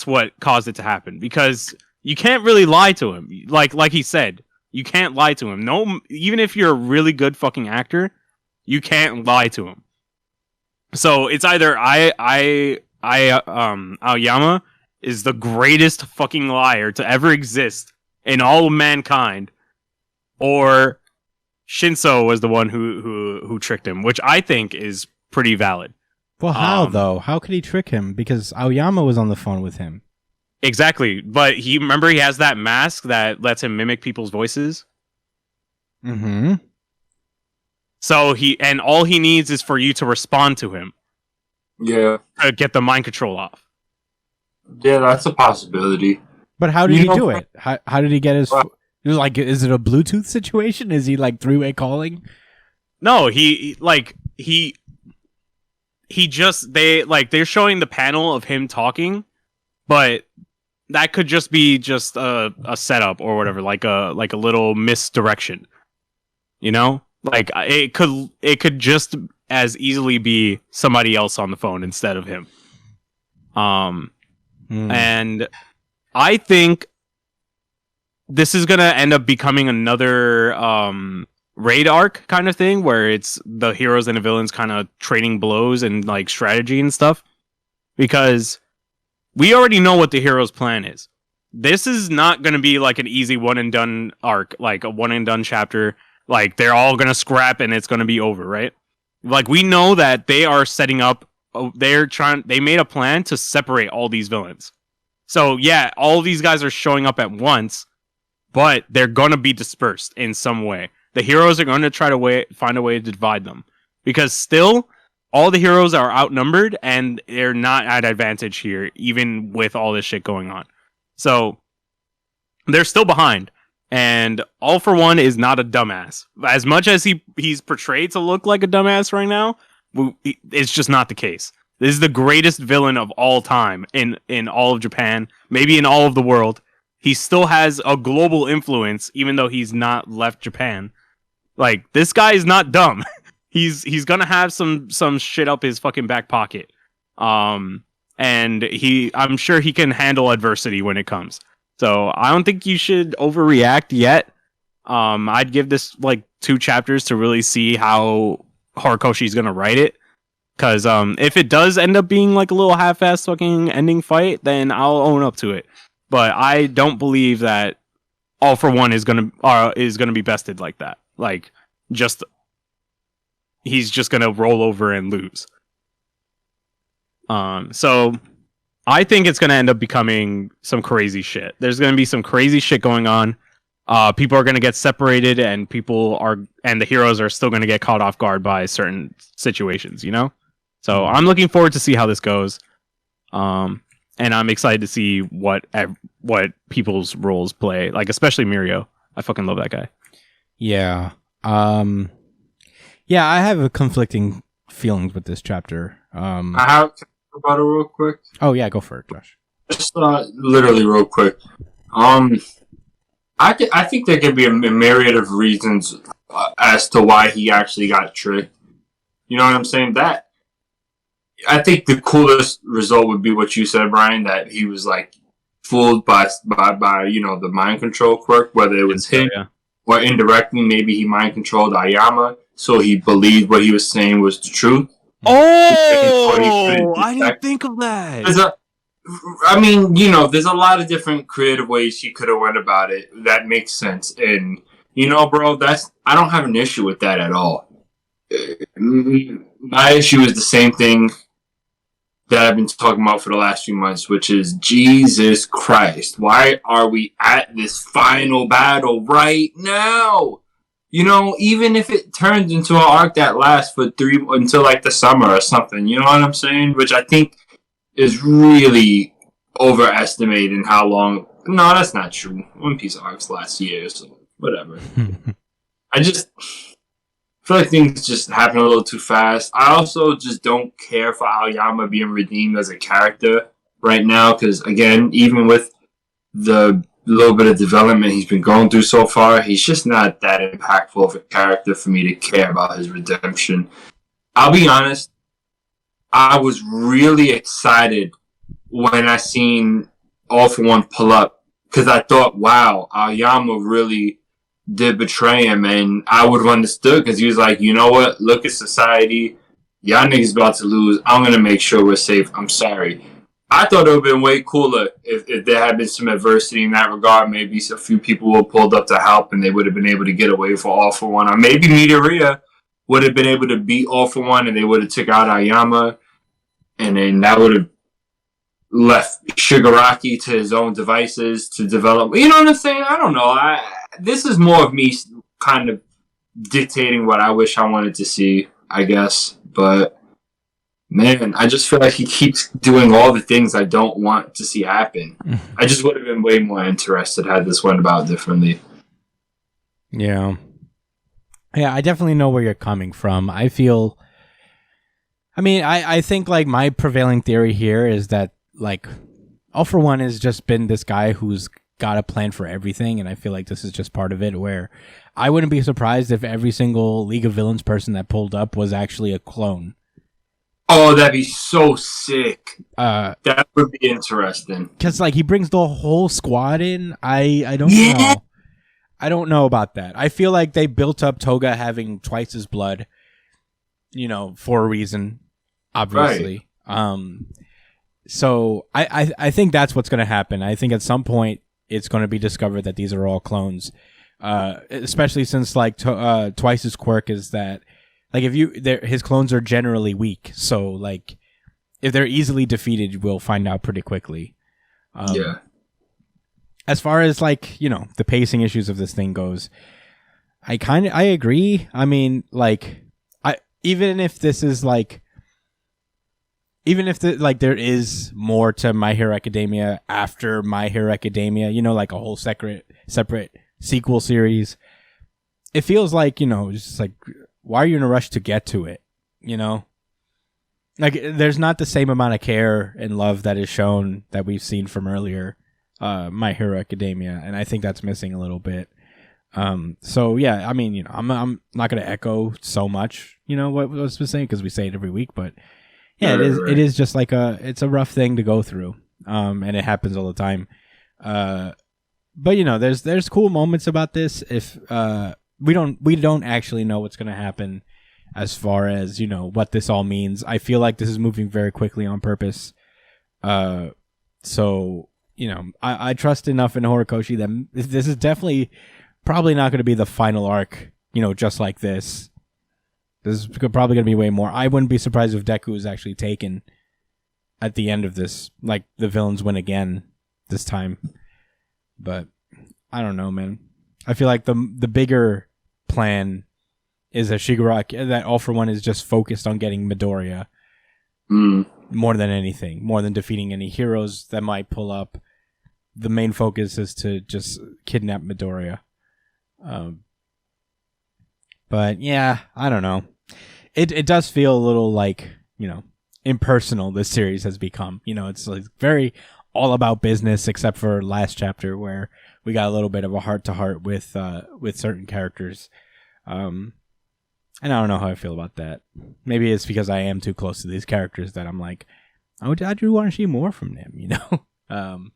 what caused it to happen, because you can't really lie to him. Like he said, you can't lie to him. No, even if you're a really good fucking actor, you can't lie to him. So it's either Aoyama is the greatest fucking liar to ever exist in all of mankind, or Shinso was the one who tricked him, which I think is pretty valid. Well, how though? How could he trick him? Because Aoyama was on the phone with him. Exactly, but he has that mask that lets him mimic people's voices. Mm-hmm. So all he needs is for you to respond to him Yeah. to get the mind control off. Yeah, that's a possibility. But how did he do it? How did he get his? He was like, is it a Bluetooth situation? Is he like three-way calling? No, they're showing the panel of him talking, but that could just be just a setup or whatever, like a little misdirection. You know? Like it could just as easily be somebody else on the phone instead of him. And I think this is gonna end up becoming another raid arc kind of thing, where it's the heroes and the villains kind of trading blows and like strategy and stuff, because we already know what the hero's plan is. This is not going to be like an easy one and done arc, like a one and done chapter, like they're all going to scrap and it's going to be over, right? Like we know that they are setting up, they made a plan to separate all these villains. So yeah, all these guys are showing up at once, but they're going to be dispersed in some way. The heroes are going to try to find a way to divide them, because still all the heroes are outnumbered and they're not at advantage here, even with all this shit going on. So they're still behind, and All for One is not a dumbass. As much as he's portrayed to look like a dumbass right now, it's just not the case. This is the greatest villain of all time in all of Japan, maybe in all of the world. He still has a global influence, even though he's not left Japan. Like, this guy is not dumb. He's gonna have some shit up his fucking back pocket. And I'm sure he can handle adversity when it comes. So I don't think you should overreact yet. I'd give this like 2 chapters to really see how Horikoshi's gonna write it. Cause if it does end up being like a little half-assed fucking ending fight, then I'll own up to it. But I don't believe that All for One is gonna be bested like that. Like, he's just gonna roll over and lose. So I think it's gonna end up becoming some crazy shit. There's gonna be some crazy shit going on. People are gonna get separated, and the heroes are still gonna get caught off guard by certain situations, you know? So I'm looking forward to see how this goes. And I'm excited to see what people's roles play, like especially Mirio. I fucking love that guy. Yeah. Yeah, I have conflicting feelings with this chapter. I have to talk about it real quick. Oh yeah, go for it, Josh. Just literally real quick. I think there could be a myriad of reasons as to why he actually got tricked. You know what I'm saying? That I think the coolest result would be what you said, Brian, that he was like fooled by the mind control quirk, whether it was him or indirectly, maybe he mind controlled Aoyama, so he believed what he was saying was the truth. Oh, I didn't think of that. There's a lot of different creative ways he could have went about it. That makes sense, and bro, I don't have an issue with that at all. My issue is the same thing that I've been talking about for the last few months, which is Jesus Christ. Why are we at this final battle right now? Even if it turns into an arc that lasts for until like the summer or something, you know what I'm saying? Which I think is really overestimating how long. No, that's not true. One Piece arcs last year, so whatever. I feel like things just happen a little too fast. I also just don't care for Aoyama being redeemed as a character right now, because again, even with the little bit of development he's been going through so far, he's just not that impactful of a character for me to care about his redemption. I'll be honest, I was really excited when I seen All For One pull up, because I thought, wow, Aoyama really did betray him, and I would have understood, because he was like, you know what, look at society, y'all niggas about to lose, I'm gonna make sure we're safe, I'm sorry. I thought it would have been way cooler if there had been some adversity in that regard. Maybe a few people would have pulled up to help and they would have been able to get away for All For One. Or maybe Midoriya would have been able to beat All For One and they would have took out Aoyama, and then that would have left Shigaraki to his own devices to develop. You know what I'm saying? I don't know. This is more of me kind of dictating what I wish I wanted to see, I guess. But man, I just feel like he keeps doing all the things I don't want to see happen. I just would have been way more interested had this went about differently. Yeah. Yeah, I definitely know where you're coming from. I think like my prevailing theory here is that like All For One has just been this guy who's got a plan for everything, and I feel like this is just part of it, where I wouldn't be surprised if every single League of Villains person that pulled up was actually a clone. Oh, that'd be so sick. That would be interesting. Because like he brings the whole squad in. I don't know. I don't know about that. I feel like they built up Toga having twice his blood, for a reason, obviously. Right. So I think that's what's going to happen. I think at some point it's going to be discovered that these are all clones, especially since like Twice's quirk is that. Like his clones are generally weak, so like if they're easily defeated, we'll find out pretty quickly. Yeah. As far as like the pacing issues of this thing goes, I agree. I mean, like even if there is more to My Hero Academia after My Hero Academia, like a whole separate sequel series, it feels like just like. Why are you in a rush to get to it? Like there's not the same amount of care and love that is shown that we've seen from earlier My Hero Academia, and I think that's missing a little bit. So yeah, I mean, I'm not going to echo so much, what was saying, because we say it every week, but yeah, it is just like it's a rough thing to go through, and it happens all the time. But there's cool moments about this. If we don't actually know what's going to happen as far as, what this all means. I feel like this is moving very quickly on purpose. So, I trust enough in Horikoshi that this is definitely probably not going to be the final arc, just like this. This is probably going to be way more. I wouldn't be surprised if Deku is actually taken at the end of this, like the villains win again this time. But I don't know, man. I feel like the bigger plan is that Shigaraki, that All For One is just focused on getting Midoriya more than anything, more than defeating any heroes that might pull up. The main focus is to just kidnap Midoriya. But yeah, I don't know. It does feel a little like, impersonal this series has become. It's like very all about business, except for last chapter where we got a little bit of a heart-to-heart with certain characters. And I don't know how I feel about that. Maybe it's because I am too close to these characters that I'm like, I do want to see more from them, you know?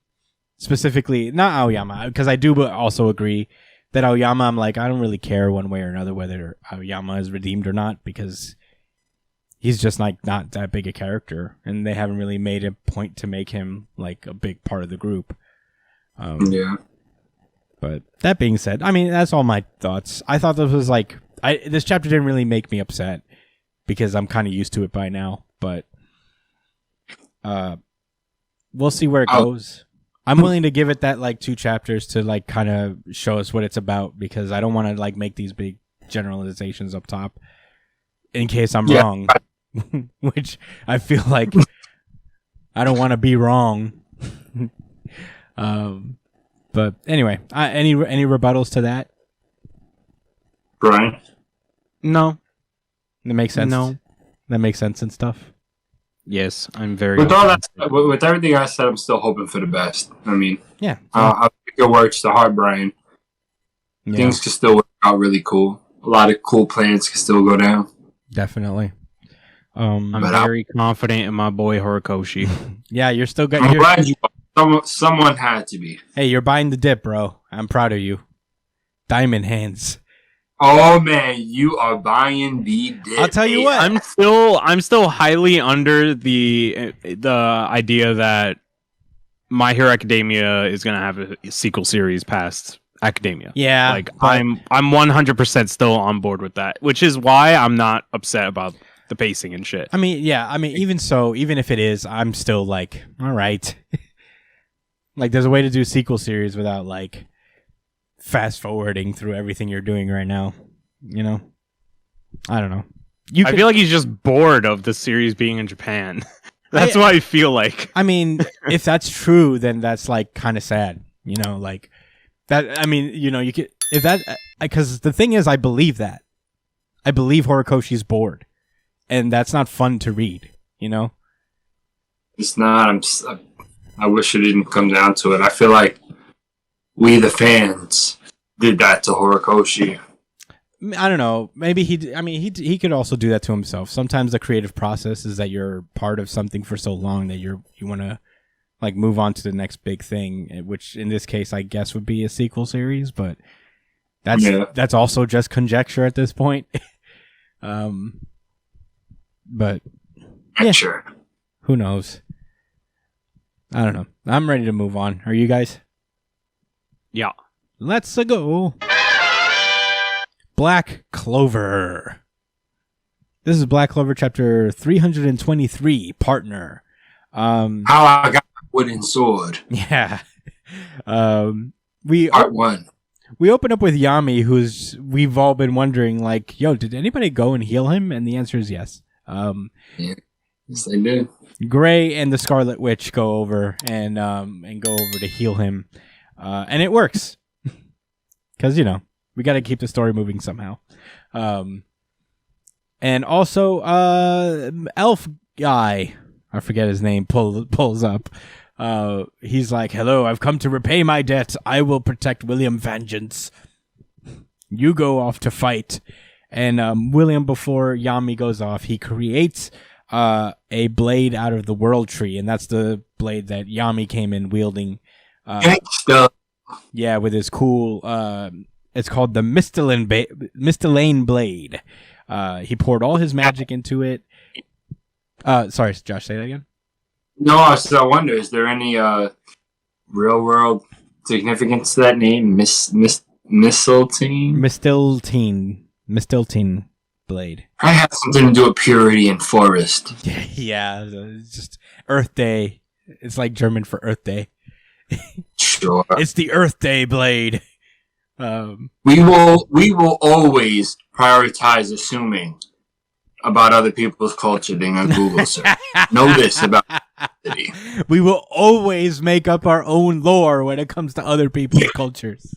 Specifically, not Aoyama, because I do also agree that Aoyama, I'm like, I don't really care one way or another whether Aoyama is redeemed or not, because he's just like not that big a character, and they haven't really made a point to make him like a big part of the group. Yeah. But that being said, I mean, that's all my thoughts. I thought this was like, this chapter didn't really make me upset because I'm kind of used to it by now, but we'll see where it goes. I'm willing to give it that like 2 chapters to like kind of show us what it's about, because I don't want to like make these big generalizations up top in case I'm wrong, which I feel like I don't want to be wrong. But anyway, any rebuttals to that? Brian? No. That makes sense. No. That makes sense and stuff. Yes, I'm very. With all that, with everything I said, I'm still hoping for the best. I mean, yeah. I think it works to heart, Brian. Yeah. Things can still work out really cool. A lot of cool plans can still go down. Definitely. I'm very confident in my boy Horikoshi. Yeah, you're still got. I'm glad you. Someone had to be. Hey, you're buying the dip, bro. I'm proud of you. Diamond hands. Oh man, you are buying the dip. I'll tell you what. I'm still highly under the idea that My Hero Academia is gonna have a sequel series past Academia. Yeah, like I'm 100% still on board with that, which is why I'm not upset about the pacing and shit. I mean, yeah. I mean, even so, even if it is, I'm still like, all right. Like, there's a way to do a sequel series without like fast forwarding through everything you're doing right now. You know, I don't know. I feel like he's just bored of the series being in Japan. That's what I feel like. I mean, if that's true, then that's like kind of sad. You know, like that. I mean, you know, you could if that because the thing is, I believe that. I believe Horikoshi's bored, and that's not fun to read. You know, it's not. I wish it didn't come down to it. I feel like we, the fans, did that to Horikoshi. I don't know. Maybe he could also do that to himself. Sometimes the creative process is that you're part of something for so long that you want to like move on to the next big thing, which in this case I guess would be a sequel series, but that's also just conjecture at this point. But yeah, sure. Who knows? I don't know. I'm ready to move on. Are you guys? Yeah. Let's go. Black Clover. This is Black Clover chapter 323, Partner. How I got a wooden sword. Yeah. Part 1. We open up with Yami, we've all been wondering, like, yo, did anybody go and heal him? And the answer is yes. Yeah. Yes, they did. Gray and the Scarlet Witch go over and go over to heal him. And it works. Because, you know, we got to keep the story moving somehow. And also, elf guy, I forget his name, pulls up. He's like, hello, I've come to repay my debt. I will protect William Vengeance. You go off to fight. And William, before Yami goes off, he creates a blade out of the World Tree. And that's the blade that Yami came in wielding. Yeah, with his cool... it's called the Mistylane Blade. He poured all his magic into it. Sorry, Josh, say that again? No, I still wonder, is there any real-world significance to that name? Mistletoe? Mistletoe Blade. I have something to do with purity and forest. Yeah, it's just Earth Day. It's like German for Earth Day. Sure. It's the Earth Day Blade. We will always prioritize assuming about other people's culture than on Google search. Know this about city. We will always make up our own lore when it comes to other people's cultures.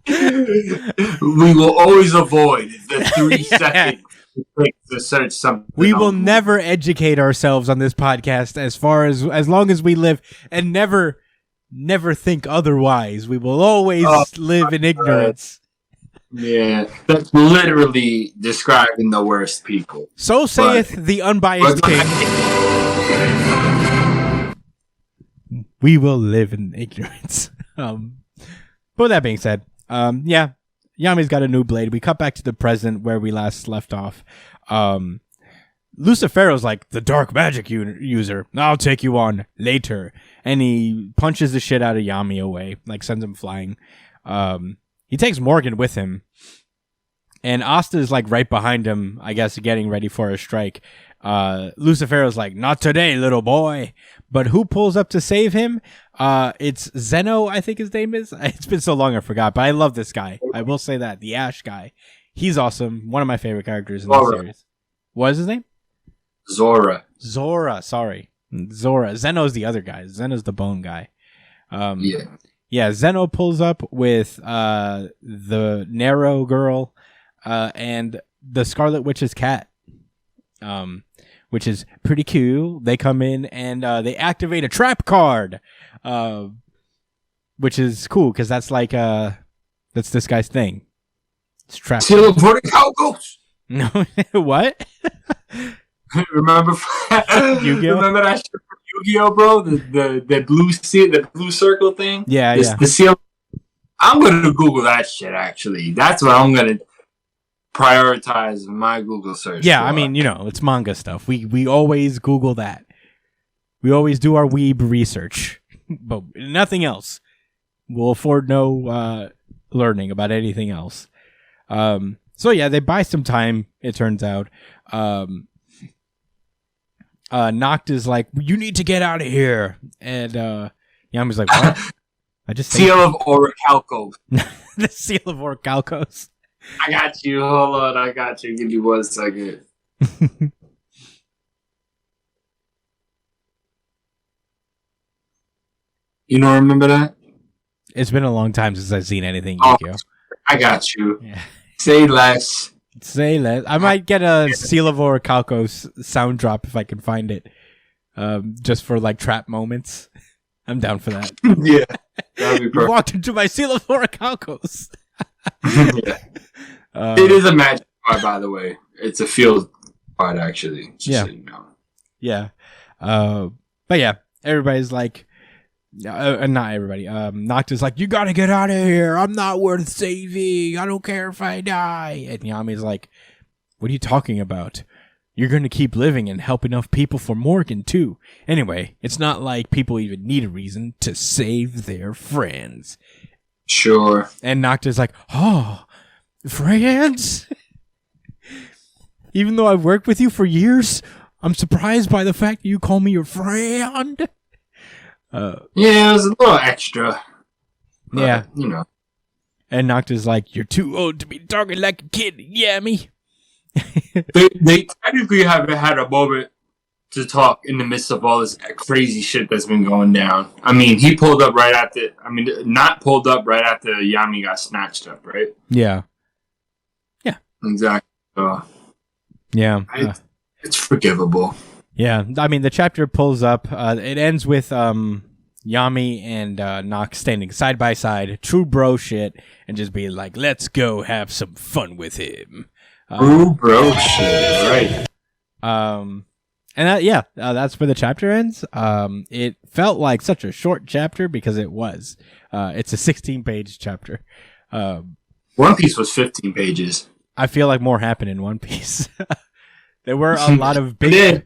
We will always avoid the 3 seconds it takes to search something. We will never educate ourselves on this podcast as long as we live, and never think otherwise. We will always live in ignorance. Yeah, that's literally describing the worst people. So saith the unbiased king. We will live in ignorance. But with that being said, yeah, Yami's got a new blade. We cut back to the present where we last left off. Lucifero's like, the dark magic user. I'll take you on later. And he punches the shit out of Yami away, like sends him flying. He takes Morgan with him. And Asta's like right behind him, I guess, getting ready for a strike. Lucifero's like, not today, little boy. But who pulls up to save him? It's Zeno, I think his name is. It's been so long I forgot, but I love this guy. I will say that. The Ash guy. He's awesome. One of my favorite characters in the series. What is his name? Zora, sorry. Zora. Zeno's the other guy. Zeno's the bone guy. Yeah. Yeah, Zeno pulls up with the Narrow girl and the Scarlet Witch's cat, which is pretty cool. They come in and they activate a trap card, which is cool because that's like that's this guy's thing. It's trap. Teleporting Calcos. No, what? Remember Yu-Gi-Oh? Remember that shit from Yu-Gi-Oh, bro? The blue seal, the blue circle thing. Yeah. The seal. I'm gonna Google that shit. Actually, that's what I'm gonna prioritize my Google search. Yeah, for. I mean, it's manga stuff. We always Google that. We always do our weeb research, but nothing else. We'll afford no learning about anything else. So yeah, they buy some time. It turns out. Noct is like, you need to get out of here, and Yami's like, what? I just Seal of Orichalcos. The Seal of Orichalcos. I got you. Hold on, I got you. Give me 1 second. You don't remember that? It's been a long time since I've seen anything Yu-Gi-Oh. I got you. Yeah. Say less. Say less. I might get a Seal of Orichalcos sound drop if I can find it. Just for like trap moments. I'm down for that. Yeah. That'd be You perfect. walked into my Seal of Orichalcos. Yeah. It is a magic card, by the way. It's a field card, actually. Just so you know. Yeah. But yeah, everybody's like, not everybody. Nocta's like, you gotta get out of here. I'm not worth saving. I don't care if I die. And Yami's like, what are you talking about? You're gonna keep living and help enough people for Morgan too. Anyway, it's not like people even need a reason to save their friends. Sure. And Nocta's like, oh, friends? Even though I've worked with you for years, I'm surprised by the fact that you call me your friend. Yeah, it was a little extra. But, Yeah. You know. And Nocta's like, you're too old to be talking like a kid, Yami. They technically haven't had a moment to talk in the midst of all this crazy shit that's been going down. I mean, he pulled up right after... I mean, not pulled up right after Yami got snatched up, right? Yeah. Yeah. Exactly. Yeah. It's forgivable. Yeah. I mean, the chapter pulls up. It ends with Yami and Noct standing side by side. True bro shit. And just being like, let's go have some fun with him. True bro shit. Right. And that's where the chapter ends. It felt like such a short chapter because it was. It's a 16-page chapter. One Piece was 15 pages. I feel like more happened in One Piece. There were a lot of big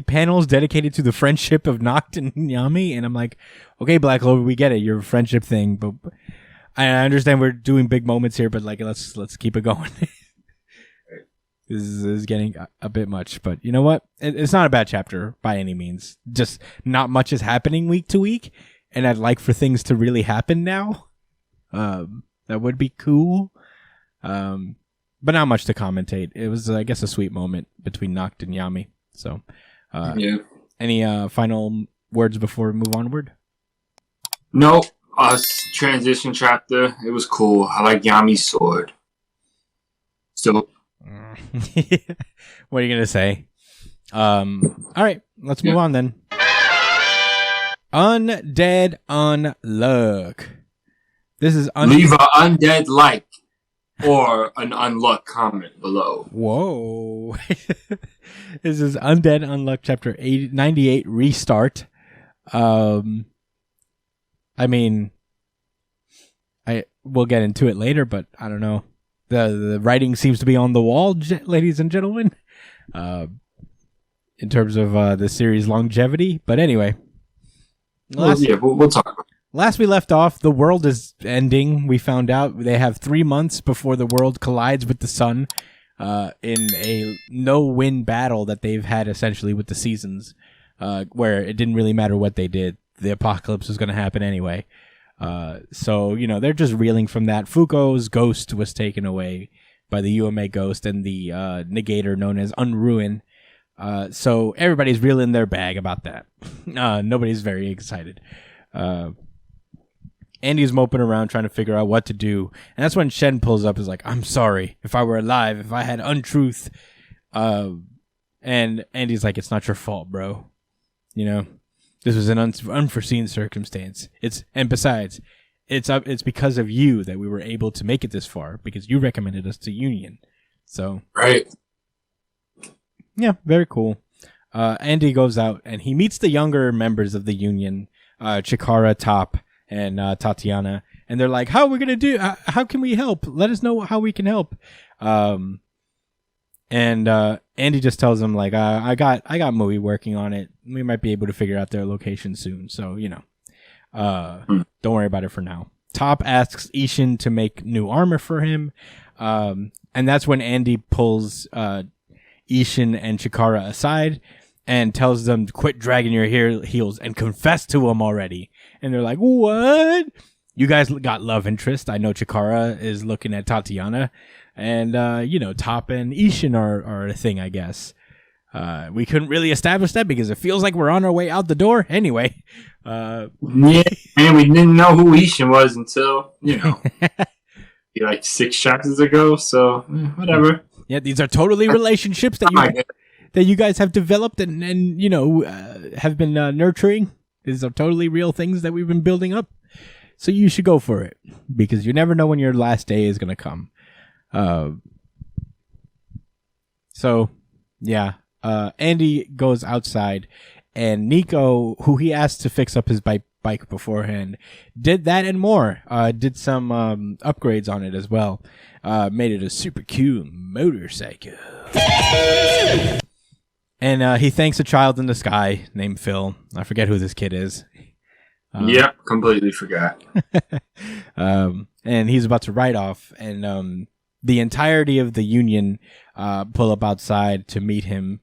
panels dedicated to the friendship of Noct and Yami, and I'm like, okay, Black Clover, we get it, your friendship thing, but I understand we're doing big moments here, but like let's keep it going. This is getting a bit much, but you know what? It's not a bad chapter by any means. Just not much is happening week to week, and I'd like for things to really happen now. That would be cool. But not much to commentate. It was, I guess, a sweet moment between Noct and Yami. So, Yeah. Any final words before we move onward? Nope. Transition chapter. It was cool. I like Yami's sword. So, What are you gonna say? All right, let's move on then. Undead Unluck. This is Leave a undead like or an unluck comment below. Whoa. This is Undead Unluck chapter 98 restart. I mean, we'll get into it later, but I don't know. The writing seems to be on the wall, ladies and gentlemen, in terms of the series longevity. But anyway, we'll talk about it. Last we left off, the world is ending. We found out they have 3 months before the world collides with the sun in a no-win battle that they've had essentially with the seasons, where it didn't really matter what they did. The apocalypse was going to happen anyway. So, they're just reeling from that. Fuko's ghost was taken away by the UMA ghost and the negator known as Unruin. So everybody's reeling their bag about that. Nobody's very excited. Andy's moping around trying to figure out what to do. And that's when Shen pulls up and is like, I'm sorry. If I were alive, if I had untruth. And Andy's like, it's not your fault, bro. This was an unforeseen circumstance. And besides, it's because of you that we were able to make it this far, because you recommended us to Union. So right. Yeah, very cool. Andy goes out and he meets the younger members of the Union, Chikara, Top, and Tatiana, and they're like, "How are we gonna do? How can we help? Let us know how we can help." And Andy just tells them like, "I got Mui working on it. We might be able to figure out their location soon. So don't worry about it for now." Top asks Ishin to make new armor for him, and that's when Andy pulls Ishin and Chikara aside and tells them to quit dragging your heels and confess to him already. And they're like, what? You guys got love interest. I know Chikara is looking at Tatiana. And, Top and Ishin are a thing, I guess. We couldn't really establish that because it feels like we're on our way out the door. Anyway. Yeah, man, we didn't know who Ishin was until, like 6 chapters ago. So, whatever. Yeah, these are totally relationships that you guys have developed and have been nurturing. These are totally real things that we've been building up. So you should go for it because you never know when your last day is going to come. Andy goes outside and Nico, who he asked to fix up his bike beforehand, did that and more. Did some upgrades on it as well. Made it a super cute motorcycle. And he thanks a child in the sky named Phil. I forget who this kid is. Yep, completely forgot. And he's about to ride off, and the entirety of the Union pull up outside to meet him,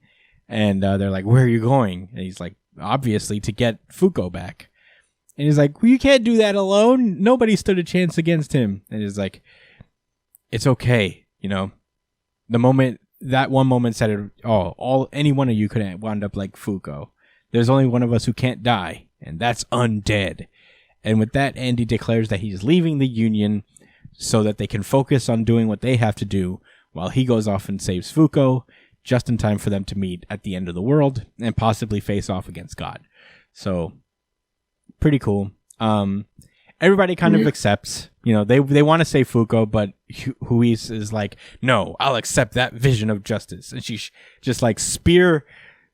and they're like, "Where are you going?" And he's like, "Obviously to get Fuko back." And he's like, "Well, you can't do that alone. Nobody stood a chance against him." And he's like, "It's okay, That one moment said it all. Any one of you could have wound up like Fuko. There's only one of us who can't die, and that's undead." And with that, Andy declares that he's leaving the Union so that they can focus on doing what they have to do while he goes off and saves Fuko, just in time for them to meet at the end of the world and possibly face off against God. So, pretty cool. Everybody kind of accepts, they want to say Fuko, but Huis is like, "No, I'll accept that vision of justice." And she just like spear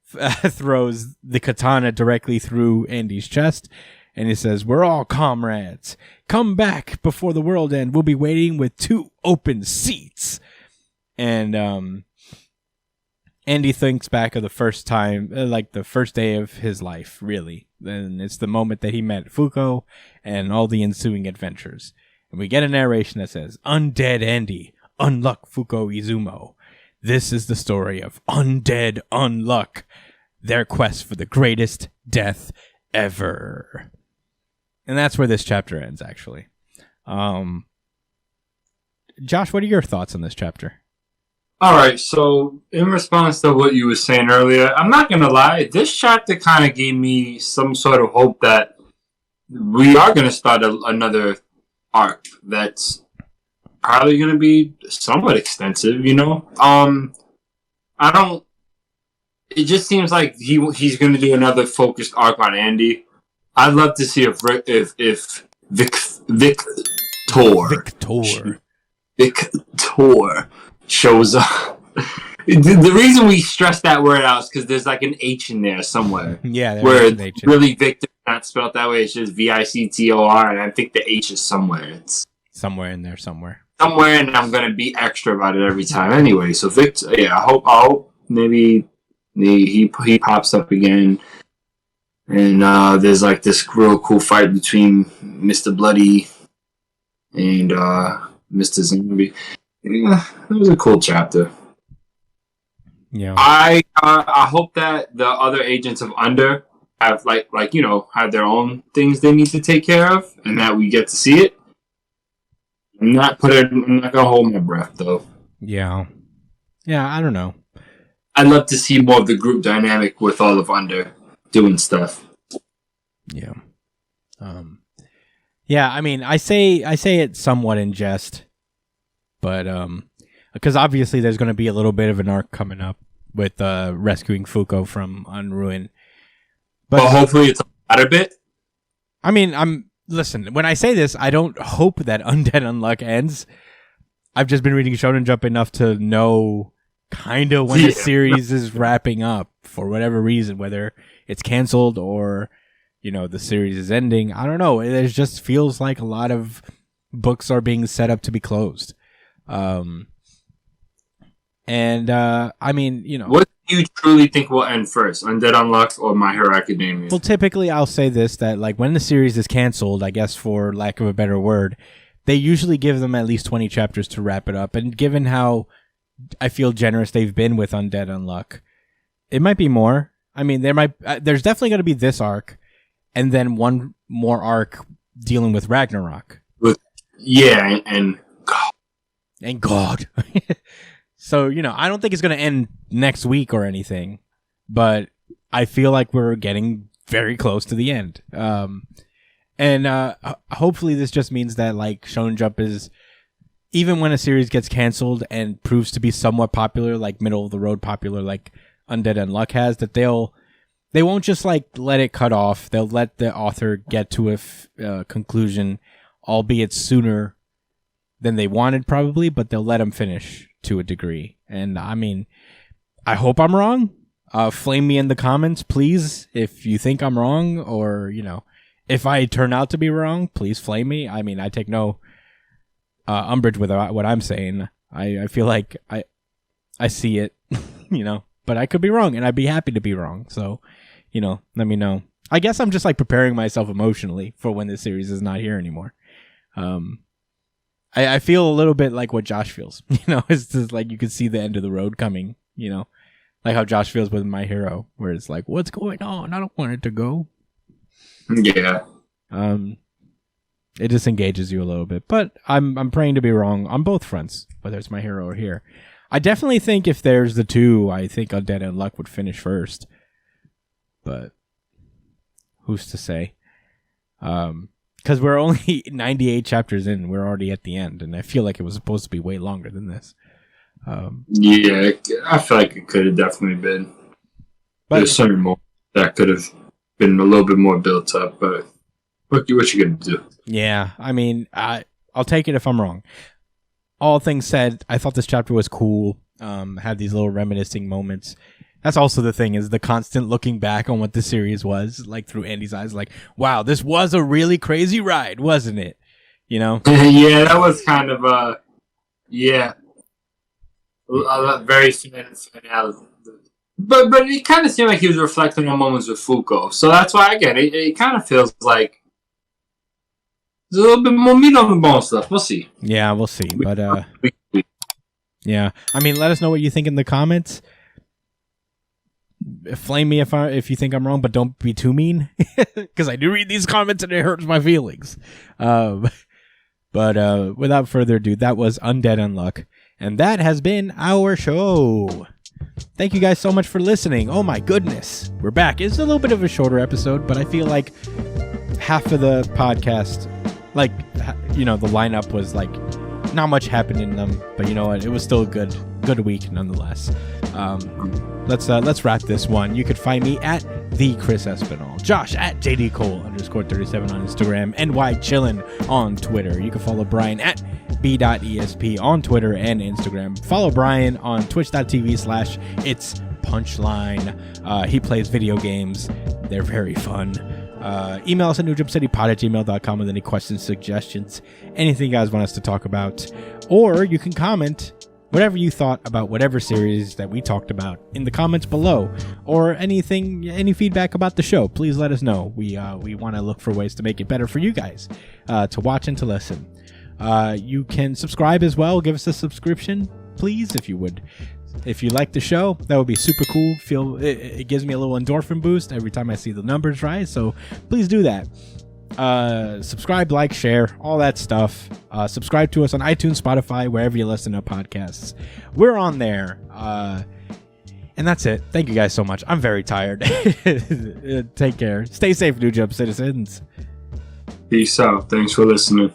throws the katana directly through Andy's chest. And he says, "We're all comrades. Come back before the world end. We'll be waiting with 2 open seats." And Andy thinks back of the first time, like the first day of his life, really. And it's the moment that he met Fuko and all the ensuing adventures. And we get a narration that says, "Undead Andy, Unluck Fuko Izumo. This is the story of Undead Unluck, their quest for the greatest death ever." And that's where this chapter ends, actually. Josh, what are your thoughts on this chapter? All right, so in response to what you were saying earlier, I'm not going to lie, this chapter kind of gave me some sort of hope that we are going to start another arc that's probably going to be somewhat extensive, it just seems like he's going to do another focused arc on Andy. I'd love to see if Victor shows up. The reason we stress that word out is because there's like an H in there somewhere. Yeah, where it's really Victor, not spelled that way. It's just Victor, and I think the H is somewhere. It's somewhere in there, somewhere, and I'm gonna be extra about it every time. Anyway, so Victor, yeah, I hope maybe he pops up again, and there's like this real cool fight between Mr. Bloody and Mr. Zombie. Yeah, it was a cool chapter. Yeah, I hope that the other agents of Under have have their own things they need to take care of, and that we get to see it. I'm not gonna hold my breath though. Yeah, I don't know. I'd love to see more of the group dynamic with all of Under doing stuff. Yeah, yeah. I mean, I say it somewhat in jest, but because obviously there's going to be a little bit of an arc coming up with rescuing Fuko from Unruin. But hopefully it's a better bit. I mean, listen, when I say this, I don't hope that Undead Unluck ends. I've just been reading Shonen Jump enough to know kind of when the series is wrapping up for whatever reason, whether it's canceled or, the series is ending. I don't know. It just feels like a lot of books are being set up to be closed. I mean, what do you truly think will end first, Undead Unluck or My Hero Academia? Well, typically I'll say this, that like when the series is canceled, I guess for lack of a better word, they usually give them at least 20 chapters to wrap it up. And given how I feel generous they've been with Undead Unluck, it might be more. I mean, there's definitely going to be this arc and then one more arc dealing with Ragnarok. And God. So, I don't think it's going to end next week or anything, but I feel like we're getting very close to the end. Hopefully this just means that like Shonen Jump is, even when a series gets canceled and proves to be somewhat popular, like middle of the road popular, like Undead Unluck has, that they won't just like let it cut off. They'll let the author get to a conclusion, albeit sooner than they wanted probably, but they'll let them finish to a degree. And I mean, I hope I'm wrong. Flame me in the comments, please, if you think I'm wrong, or if I turn out to be wrong, please flame me. I mean, I take no umbrage with what I'm saying. I feel like I see it, but I could be wrong, and I'd be happy to be wrong. So, let me know. I guess I'm just like preparing myself emotionally for when this series is not here anymore. I feel a little bit like what Josh feels. It's just like you can see the end of the road coming, like how Josh feels with My Hero, where it's like, what's going on? I don't want it to go. Yeah. It disengages you a little bit, but I'm praying to be wrong on both fronts, whether it's My Hero or here. I definitely think if there's the two, I think Undead Unluck would finish first, but who's to say? Because we're only 98 chapters in, we're already at the end, and I feel like it was supposed to be way longer than this. Yeah, I feel like it could have definitely been. But there's something more that could have been a little bit more built up, but what you gonna do? Yeah, I mean, I'll take it if I'm wrong. All things said, I thought this chapter was cool. Had these little reminiscing moments. That's also the thing, is the constant looking back on what the series was, like through Andy's eyes, like, wow, this was a really crazy ride, wasn't it? Yeah, that was kind of a very finale. But it kind of seemed like he was reflecting on moments with Fuko. So that's why, again, it kind of feels like there's a little bit more meat on the bone stuff. We'll see. Yeah, we'll see. But, yeah. I mean, let us know what you think in the comments. Flame me if you think I'm wrong, but don't be too mean, because I do read these comments and it hurts my feelings. But without further ado, that was Undead Unluck, and that has been our show. Thank you guys so much for listening. Oh my goodness, we're back. It's a little bit of a shorter episode, but I feel like half of the podcast, the lineup was like not much happened in them, but you know what? It was still a good good week nonetheless. Let's wrap this one. You could find me at the Chris Espinal, Josh at JD Cole _37 on Instagram, NY Chillin on Twitter. You can follow Brian at b.esp on Twitter and Instagram. Follow Brian on twitch.tv/it's punchline. He plays video games. They're very fun. Email us at newjumpcitypod@gmail.com with any questions, suggestions, anything you guys want us to talk about. Or you can comment whatever you thought about whatever series that we talked about in the comments below, or any feedback about the show. Please let us know. We want to look for ways to make it better for you guys to watch and to listen. You can subscribe as well. Give us a subscription, please, if you would. If you like the show, that would be super cool. It gives me a little endorphin boost every time I see the numbers rise, so please do that. Subscribe, like, share, all that stuff. Subscribe to us on iTunes, Spotify, wherever you listen to podcasts. We're on there. And that's it. Thank you guys so much. I'm very tired. Take care. Stay safe, New Jump citizens. Peace out. Thanks for listening.